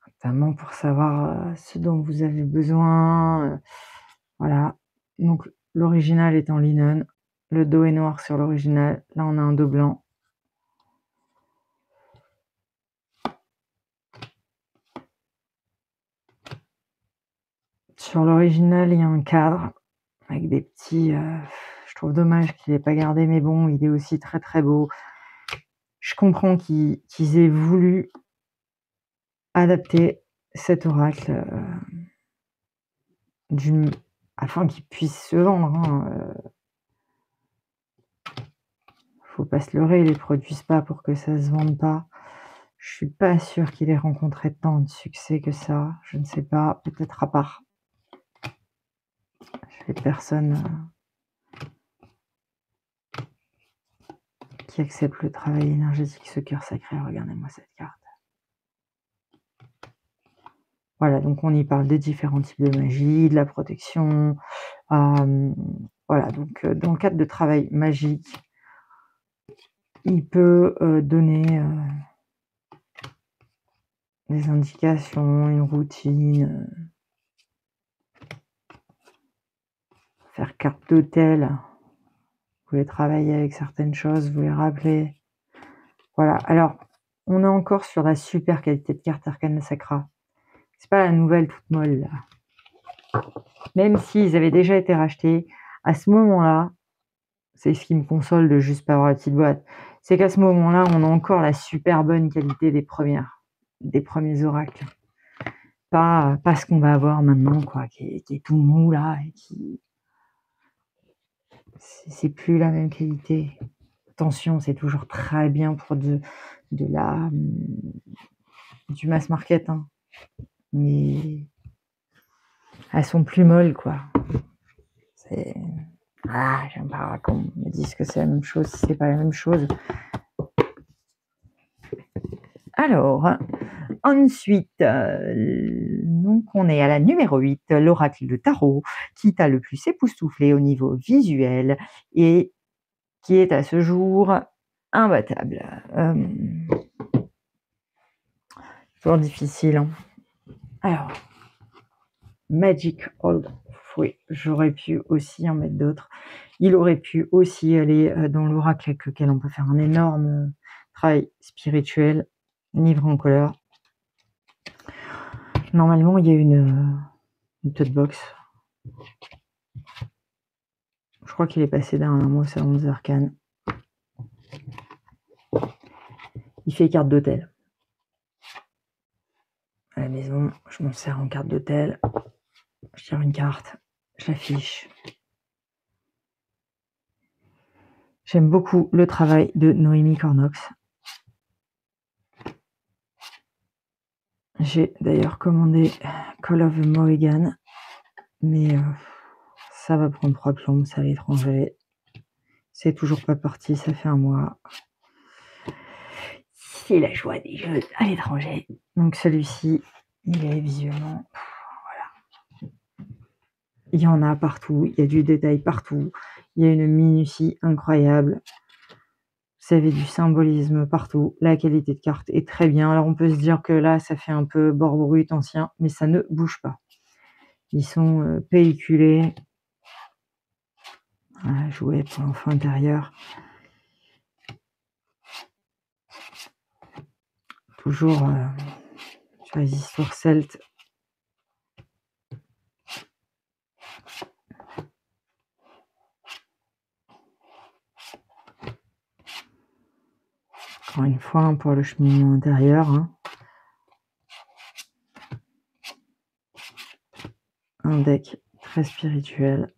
notamment pour savoir ce dont vous avez besoin. Voilà. Donc l'original est en linen, le dos est noir sur l'original, là on a un dos blanc. Sur l'original, il y a un cadre avec des petits... je trouve dommage qu'il n'ait pas gardé, mais bon, il est aussi très très beau. Je comprends qu'ils aient voulu adapter cet oracle afin qu'il puisse se vendre. Faut pas se leurrer, ils les produisent pas pour que ça se vende pas. Je suis pas sûre qu'il ait rencontré tant de succès que ça. Je ne sais pas, peut-être à part les personnes qui acceptent le travail énergétique, ce cœur sacré. Regardez-moi cette carte. Voilà, donc on y parle des différents types de magie, de la protection. Voilà, donc dans le cadre de travail magique, il peut donner des indications, une routine, faire carte d'hôtel. Vous voulez travailler avec certaines choses, vous les rappelez. Voilà, alors on est encore sur la super qualité de carte Arcana Sacra. C'est pas la nouvelle toute molle là. Même s'ils avaient déjà été rachetés, à ce moment-là, c'est ce qui me console de juste pas avoir la petite boîte, c'est qu'à ce moment-là, on a encore la super bonne qualité des premiers oracles. Pas ce qu'on va avoir maintenant, quoi, qui est tout mou là, et qui... C'est plus la même qualité. Attention, c'est toujours très bien pour du mass market, hein. Mais elles sont plus molles, quoi. J'aime pas qu'on me dise que c'est la même chose si c'est pas la même chose. Alors, ensuite, donc on est à la numéro 8, l'oracle de tarot, qui t'a le plus époustouflé au niveau visuel et qui est à ce jour imbattable. Toujours difficile, hein. Alors, Magic Old, oui, j'aurais pu aussi en mettre d'autres. Il aurait pu aussi aller dans l'oracle avec lequel on peut faire un énorme travail spirituel, livre en couleur. Normalement, il y a une tote box. Je crois qu'il est passé dernièrement au Salon des Arcanes. Il fait carte d'hôtel. À la maison, je m'en sers en carte d'hôtel. Je tire une carte, je l'affiche. J'aime beaucoup le travail de Noémie Cornox. J'ai d'ailleurs commandé Call of the Morrigan, mais ça va prendre 3 plombes, c'est à l'étranger. C'est toujours pas parti, ça fait un mois. C'est la joie des jeux à l'étranger. Donc celui-ci, il est visuellement... Voilà. Il y en a partout, il y a du détail partout. Il y a une minutie incroyable. Vous avez du symbolisme partout. La qualité de carte est très bien. Alors on peut se dire que là, ça fait un peu bord brut ancien, mais ça ne bouge pas. Ils sont pelliculés. Voilà, jouets pour l'enfant intérieur. Toujours sur les histoires celtes. Encore une fois, pour le cheminement intérieur. Un deck très spirituel.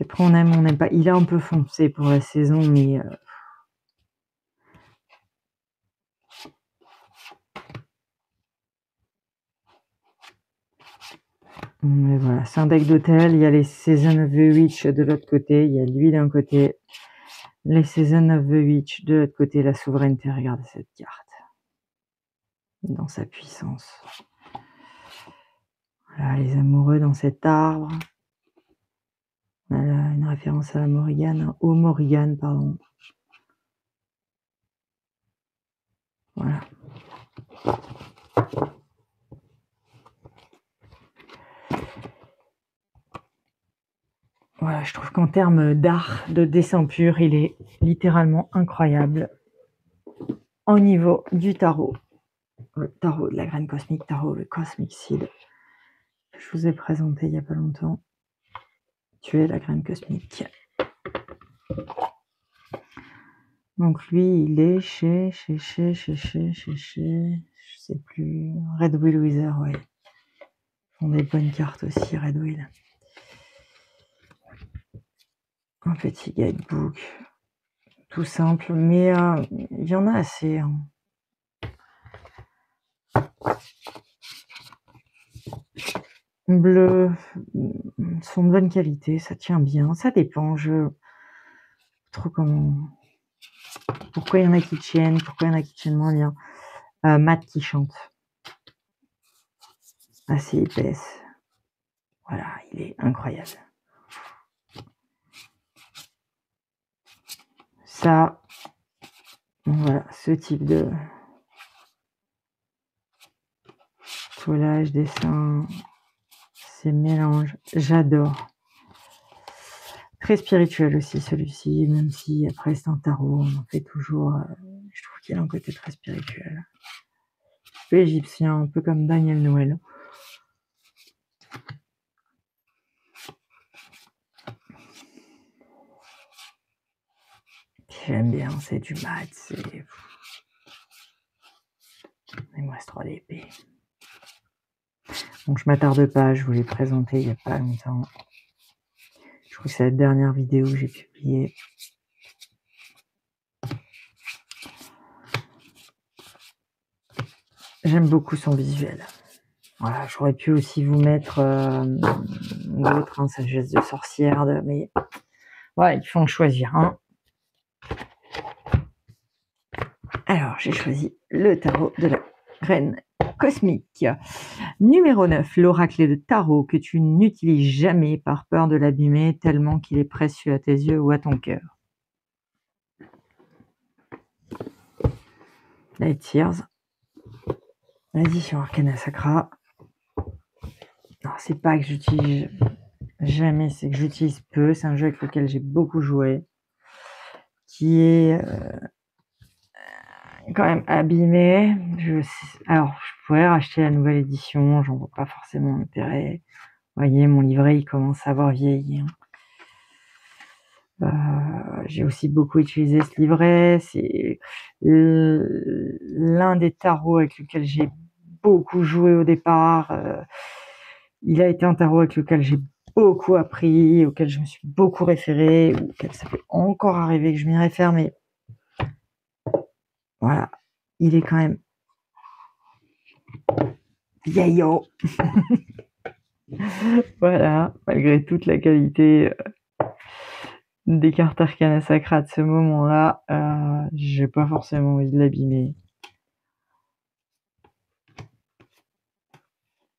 Après, on aime, on n'aime pas. Il est un peu foncé pour la saison, mais... Mais voilà, c'est un deck d'hôtel. Il y a les Season of the Witch de l'autre côté. Il y a lui d'un côté. Les Season of the Witch de l'autre côté. La souveraineté, regardez cette carte. Dans sa puissance. Voilà, les amoureux dans cet arbre. Voilà, une référence à la Morrigan. Au Morrigan, pardon. Voilà. Voilà, je trouve qu'en termes d'art, de dessin pur, il est littéralement incroyable. Au niveau du tarot, le tarot de la graine cosmique, tarot le Cosmic Seed, que je vous ai présenté il n'y a pas longtemps. Tu es la graine cosmique. Donc lui, il est chez, je sais plus, Red Wheel Wizard, ouais. Ils font des bonnes cartes aussi, Red Wheel. Un petit guidebook, tout simple, mais il y en a assez. Hein. Bleu, sont de bonne qualité, ça tient bien, ça dépend, trop comment... Pourquoi il y en a qui tiennent, pourquoi il y en a qui tiennent moins bien. Matt qui chante. Assez épaisse. Voilà, il est incroyable. Ça, voilà, ce type de collage, dessin, ces mélanges, j'adore. Très spirituel aussi celui-ci, même si après c'est un tarot, on en fait toujours. Je trouve qu'il a un côté très spirituel. Un peu égyptien, un peu comme Daniel Noël. J'aime bien, c'est du mat, c'est... Il me reste 3 d'épée. Donc je m'attarde pas, je vous l'ai présenté il n'y a pas longtemps. Je crois que c'est la dernière vidéo que j'ai publiée. J'aime beaucoup son visuel. Voilà, j'aurais pu aussi vous mettre d'autres, sagesse de sorcière, mais voilà, il faut en choisir un. Alors, j'ai choisi le tarot de la graine cosmique. Numéro 9, l'oracle de tarot que tu n'utilises jamais par peur de l'abîmer tellement qu'il est précieux à tes yeux ou à ton cœur. Light Tears. L'édition Arcana Sacra. Non, c'est pas que j'utilise jamais, c'est que j'utilise peu. C'est un jeu avec lequel j'ai beaucoup joué, qui est quand même abîmé. Alors, je pourrais racheter la nouvelle édition, j'en vois pas forcément l'intérêt. Vous voyez, mon livret, il commence à avoir vieilli. J'ai aussi beaucoup utilisé ce livret. C'est l'un des tarots avec lequel j'ai beaucoup joué au départ. Il a été un tarot avec lequel j'ai beaucoup appris, auquel je me suis beaucoup référée, auquel ça peut encore arriver que je m'y réfère, mais voilà, il est quand même vieillot. Voilà, malgré toute la qualité des cartes Arcana Sacra de ce moment-là, j'ai pas forcément envie de l'abîmer.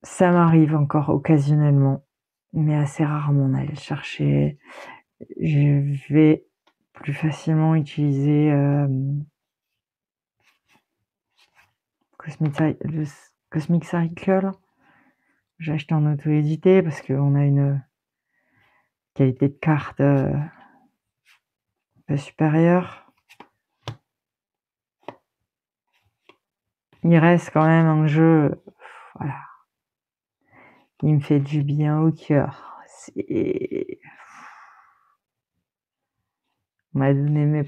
Ça m'arrive encore occasionnellement, mais assez rarement d'aller le chercher. Je vais plus facilement utiliser le Cosmic Cycle. J'ai acheté en auto-édité parce qu'on a une qualité de carte un peu supérieure. Il reste quand même un jeu, voilà. Il me fait du bien au cœur. On m'a donné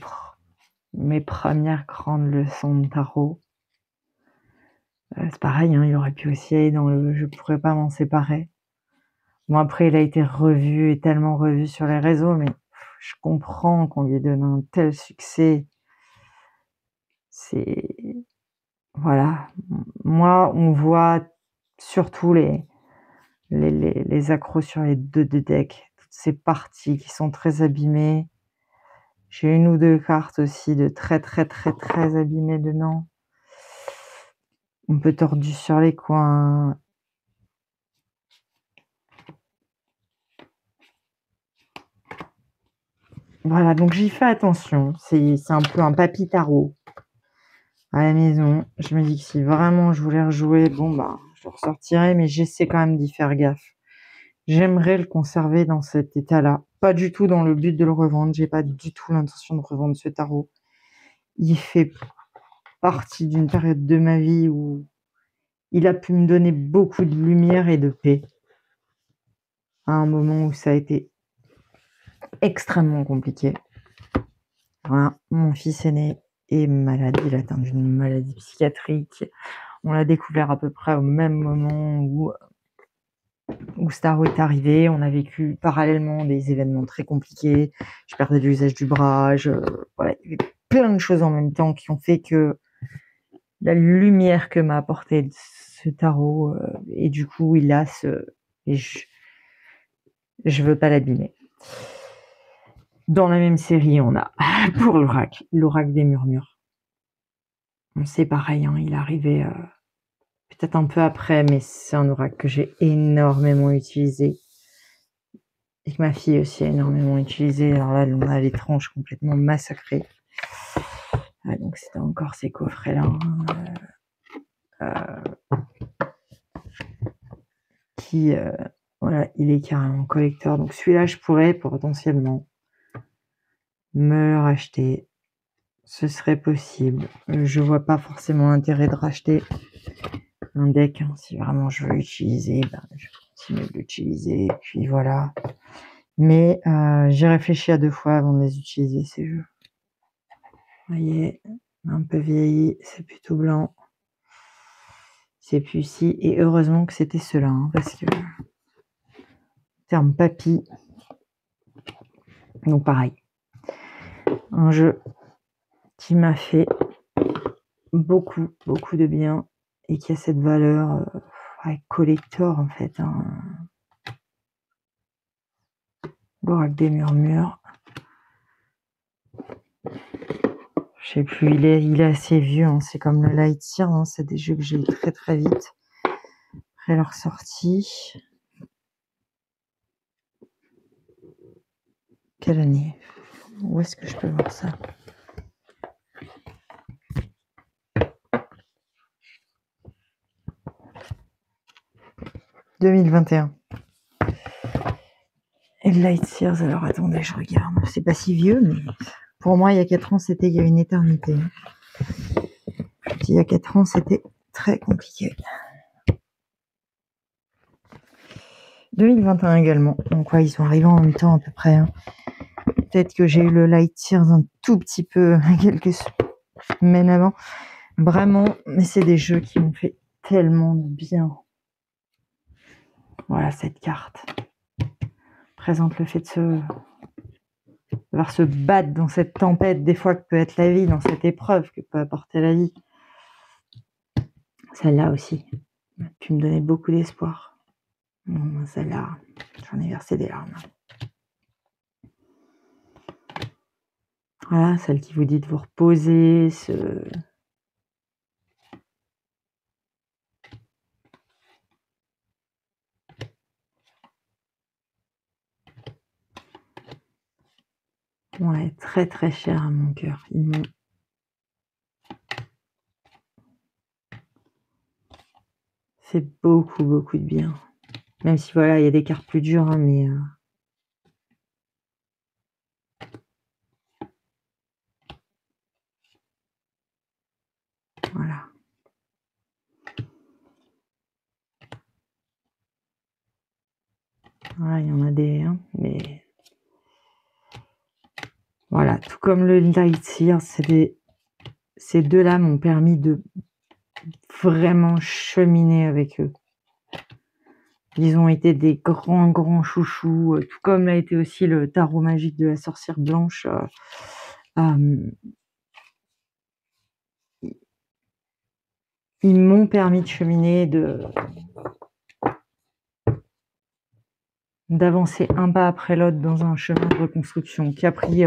mes premières grandes leçons de tarot. C'est pareil, hein, il aurait pu aussi aller dans le « je pourrais pas m'en séparer ». Bon, après, il a été revu et tellement revu sur les réseaux, mais je comprends qu'on lui donne un tel succès. C'est... Voilà. Moi, on voit surtout les accros sur les deux decks, toutes ces parties qui sont très abîmées. J'ai une ou deux cartes aussi de très abîmées dedans. Un peu tordu sur les coins. Voilà, donc j'y fais attention. C'est un peu un papy tarot à la maison. Je me dis que si vraiment je voulais rejouer, bon bah, je le ressortirais, mais j'essaie quand même d'y faire gaffe. J'aimerais le conserver dans cet état-là. Pas du tout dans le but de le revendre. J'ai pas du tout l'intention de revendre ce tarot. Il fait partie d'une période de ma vie où il a pu me donner beaucoup de lumière et de paix. À un moment où ça a été extrêmement compliqué. Voilà, mon fils aîné est malade. Il a atteint d'une maladie psychiatrique. On l'a découvert à peu près au même moment où Starro est arrivé. On a vécu parallèlement des événements très compliqués. Je perdais l'usage du bras. Voilà, il y avait plein de choses en même temps qui ont fait que la lumière que m'a apporté ce tarot, et du coup, il a et je veux pas l'abîmer. Dans la même série, on a pour l'oracle des murmures. C'est pareil, hein, il est arrivé peut-être un peu après, mais c'est un oracle que j'ai énormément utilisé. Et que ma fille aussi a énormément utilisé. Alors là, on a les tranches complètement massacrées. Donc c'était encore ces coffrets-là. Voilà, il est carrément collector. Donc celui-là, je pourrais potentiellement me le racheter. Ce serait possible. Je vois pas forcément l'intérêt de racheter un deck. Hein. Si vraiment je veux l'utiliser, je continue de l'utiliser. Et puis voilà. Mais j'ai réfléchi à 2 fois avant de les utiliser, ces jeux. Vous voyez, un peu vieilli, c'est plutôt blanc. C'est plus si. Et heureusement que c'était ceux-là, hein, parce que terme papy. Donc pareil. Un jeu qui m'a fait beaucoup de bien et qui a cette valeur collector en fait. Hein. L'oracle des murmures. Je sais plus, il est assez vieux. Hein. C'est comme le Lightyear. Hein. C'est des jeux que j'ai eu très vite après leur sortie. Quelle année? Où est-ce que je peux voir ça? « 2021. Et le Lightyear, alors attendez, je regarde. C'est pas si vieux, mais pour moi, il y a 4 ans, c'était il y a une éternité. Il y a 4 ans, c'était très compliqué. 2021 également. Donc ouais, ils sont arrivés en même temps à peu près. Hein. Peut-être que j'ai eu le Lightyear un tout petit peu quelques semaines avant. Vraiment, mais c'est des jeux qui m'ont fait tellement de bien. Voilà, cette carte présente le fait de devoir se battre dans cette tempête, des fois que peut être la vie, dans cette épreuve que peut apporter la vie. Celle-là aussi, tu me donnais beaucoup d'espoir. Celle-là, j'en ai versé des larmes. Voilà, celle qui vous dit de vous reposer, Ouais, très cher à mon cœur. Ils m'ont fait beaucoup de bien. Même si voilà, il y a des cartes plus dures, hein, mais voilà. Voilà, il y en a des, hein, mais voilà, tout comme le Lightyear, ces deux-là m'ont permis de vraiment cheminer avec eux. Ils ont été des grands chouchous, tout comme l'a été aussi le tarot magique de la sorcière blanche. Ils m'ont permis de cheminer, d'avancer un pas après l'autre dans un chemin de reconstruction qui a pris,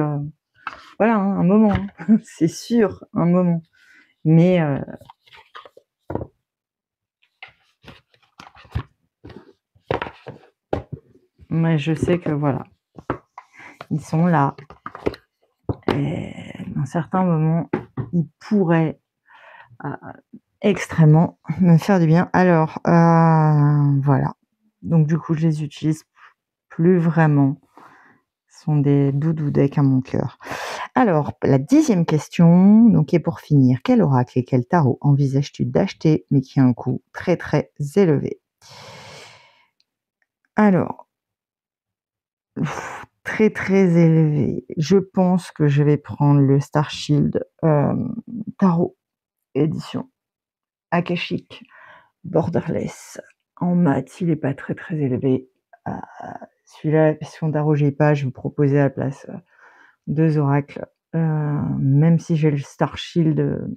voilà, un moment, hein. C'est sûr, un moment. Mais je sais que voilà, ils sont là. Et à un certain moment, ils pourraient extrêmement me faire du bien. Alors, voilà. Donc du coup, je les utilise plus vraiment. Ce sont des doudou decks à mon cœur. Alors, la 10e question, donc, et pour finir, quel oracle et quel tarot envisages-tu d'acheter, mais qui a un coût très très élevé? Alors, très très élevé. Je pense que je vais prendre le Star Shield Tarot édition Akashic Borderless en mat. Il n'est pas très très élevé. Celui-là, si tarot j'ai pas, je vais vous proposer à la place 2 oracles. Même si j'ai le Star Shield,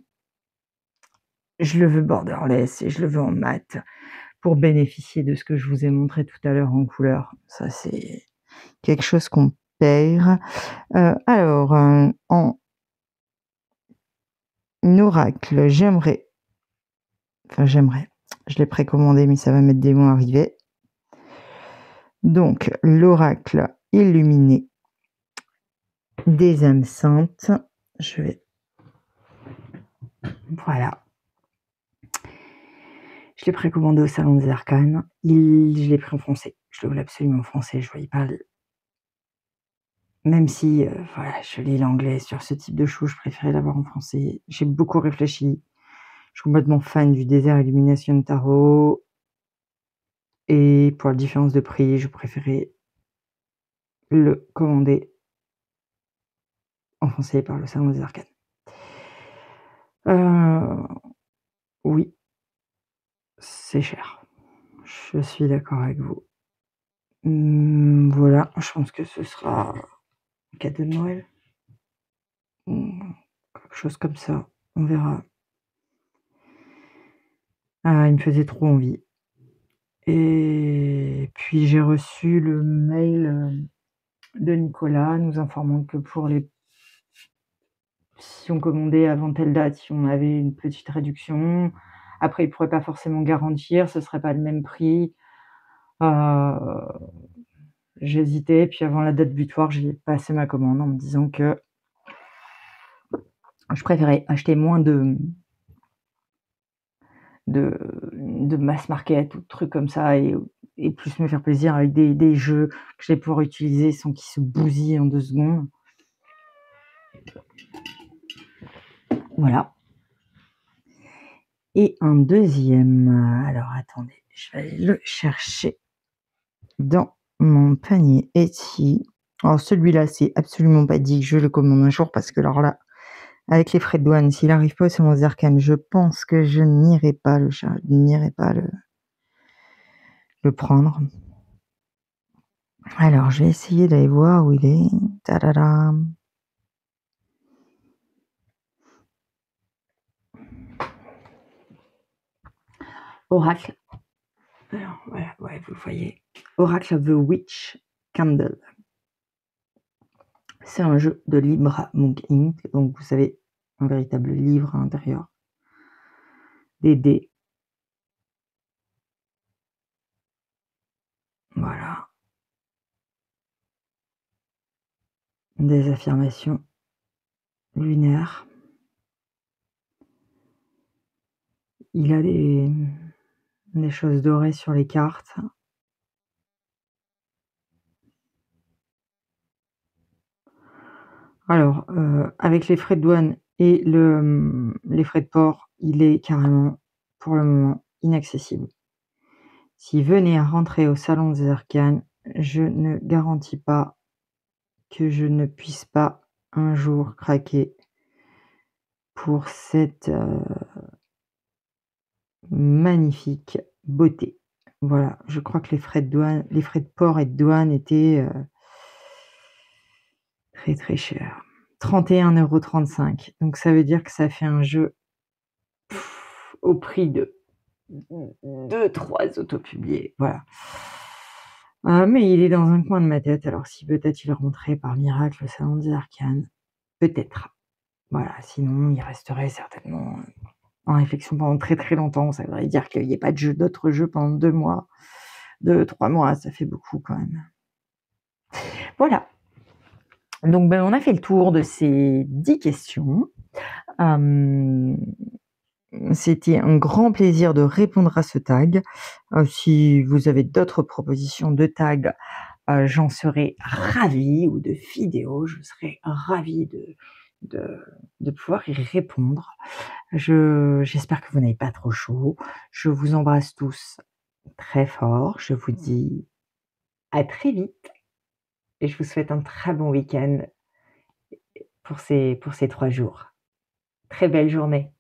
je le veux borderless et je le veux en mat pour bénéficier de ce que je vous ai montré tout à l'heure en couleur. Ça, c'est quelque chose qu'on perd. Alors, en oracle, j'aimerais, je l'ai précommandé, mais ça va mettre des mois à arriver. Donc, l'oracle illuminé des âmes saintes. Je vais... Voilà. Je l'ai précommandé au Salon des Arcanes. Je l'ai pris en français. Je le voulais absolument en français. Je voyais pas Même si, voilà, je lis l'anglais sur ce type de choses, je préférais l'avoir en français. J'ai beaucoup réfléchi. Je suis complètement fan du Desert Illumination Tarot. Et pour la différence de prix, je préférais le commander en français par le Salon des Arcanes. Oui, c'est cher. Je suis d'accord avec vous. Voilà, je pense que ce sera un cadeau de Noël. Quelque chose comme ça, on verra. Il me faisait trop envie. Et puis j'ai reçu le mail de Nicolas nous informant que si on commandait avant telle date, si on avait une petite réduction. Après, il ne pourrait pas forcément garantir, ce ne serait pas le même prix. J'hésitais, puis avant la date butoir, j'ai passé ma commande en me disant que je préférais acheter moins de mass market ou de trucs comme ça et plus me faire plaisir avec des jeux que je vais pouvoir utiliser sans qu'ils se bousillent en 2 secondes. Voilà. Et un deuxième, alors attendez, je vais aller le chercher dans mon panier Etsy. Alors celui-là, c'est absolument pas dit que je le commande un jour parce que alors là, avec les frais de douane, s'il n'arrive pas sur mon Arcanes, je pense que je n'irai pas le prendre. Alors, je vais essayer d'aller voir où il est. Tadadam. Oracle. Alors, voilà, ouais, vous le voyez. Oracle of the Witch Candle. C'est un jeu de Libra Monk Inc. Donc, vous savez, un véritable livre à l'intérieur. Des dés. Voilà. Des affirmations lunaires. Il a des choses dorées sur les cartes. Alors, avec les frais de douane et les frais de port, il est carrément, pour le moment, inaccessible. S'il venait à rentrer au Salon des Arcanes, je ne garantis pas que je ne puisse pas un jour craquer pour cette magnifique beauté. Voilà, je crois que les frais de port et de douane étaient très très chers. 31,35 €. Donc ça veut dire que ça fait un jeu au prix de 2-3 autopubliés. Voilà. Mais il est dans un coin de ma tête, alors si peut-être il rentrait par miracle au salon des arcanes, peut-être. Voilà, sinon il resterait certainement, en réflexion pendant très, très longtemps. Ça voudrait dire qu'il y ait pas d'autres jeux pendant 2 mois, 2-3 mois, ça fait beaucoup quand même. Voilà. Donc on a fait le tour de ces 10 questions. C'était un grand plaisir de répondre à ce tag. Si vous avez d'autres propositions de tags, j'en serais ravie, ou de vidéos, je serais ravie de pouvoir y répondre. J'espère que vous n'avez pas trop chaud. Je vous embrasse tous très fort. Je vous dis à très vite et je vous souhaite un très bon week-end pour ces 3 jours. Très belle journée.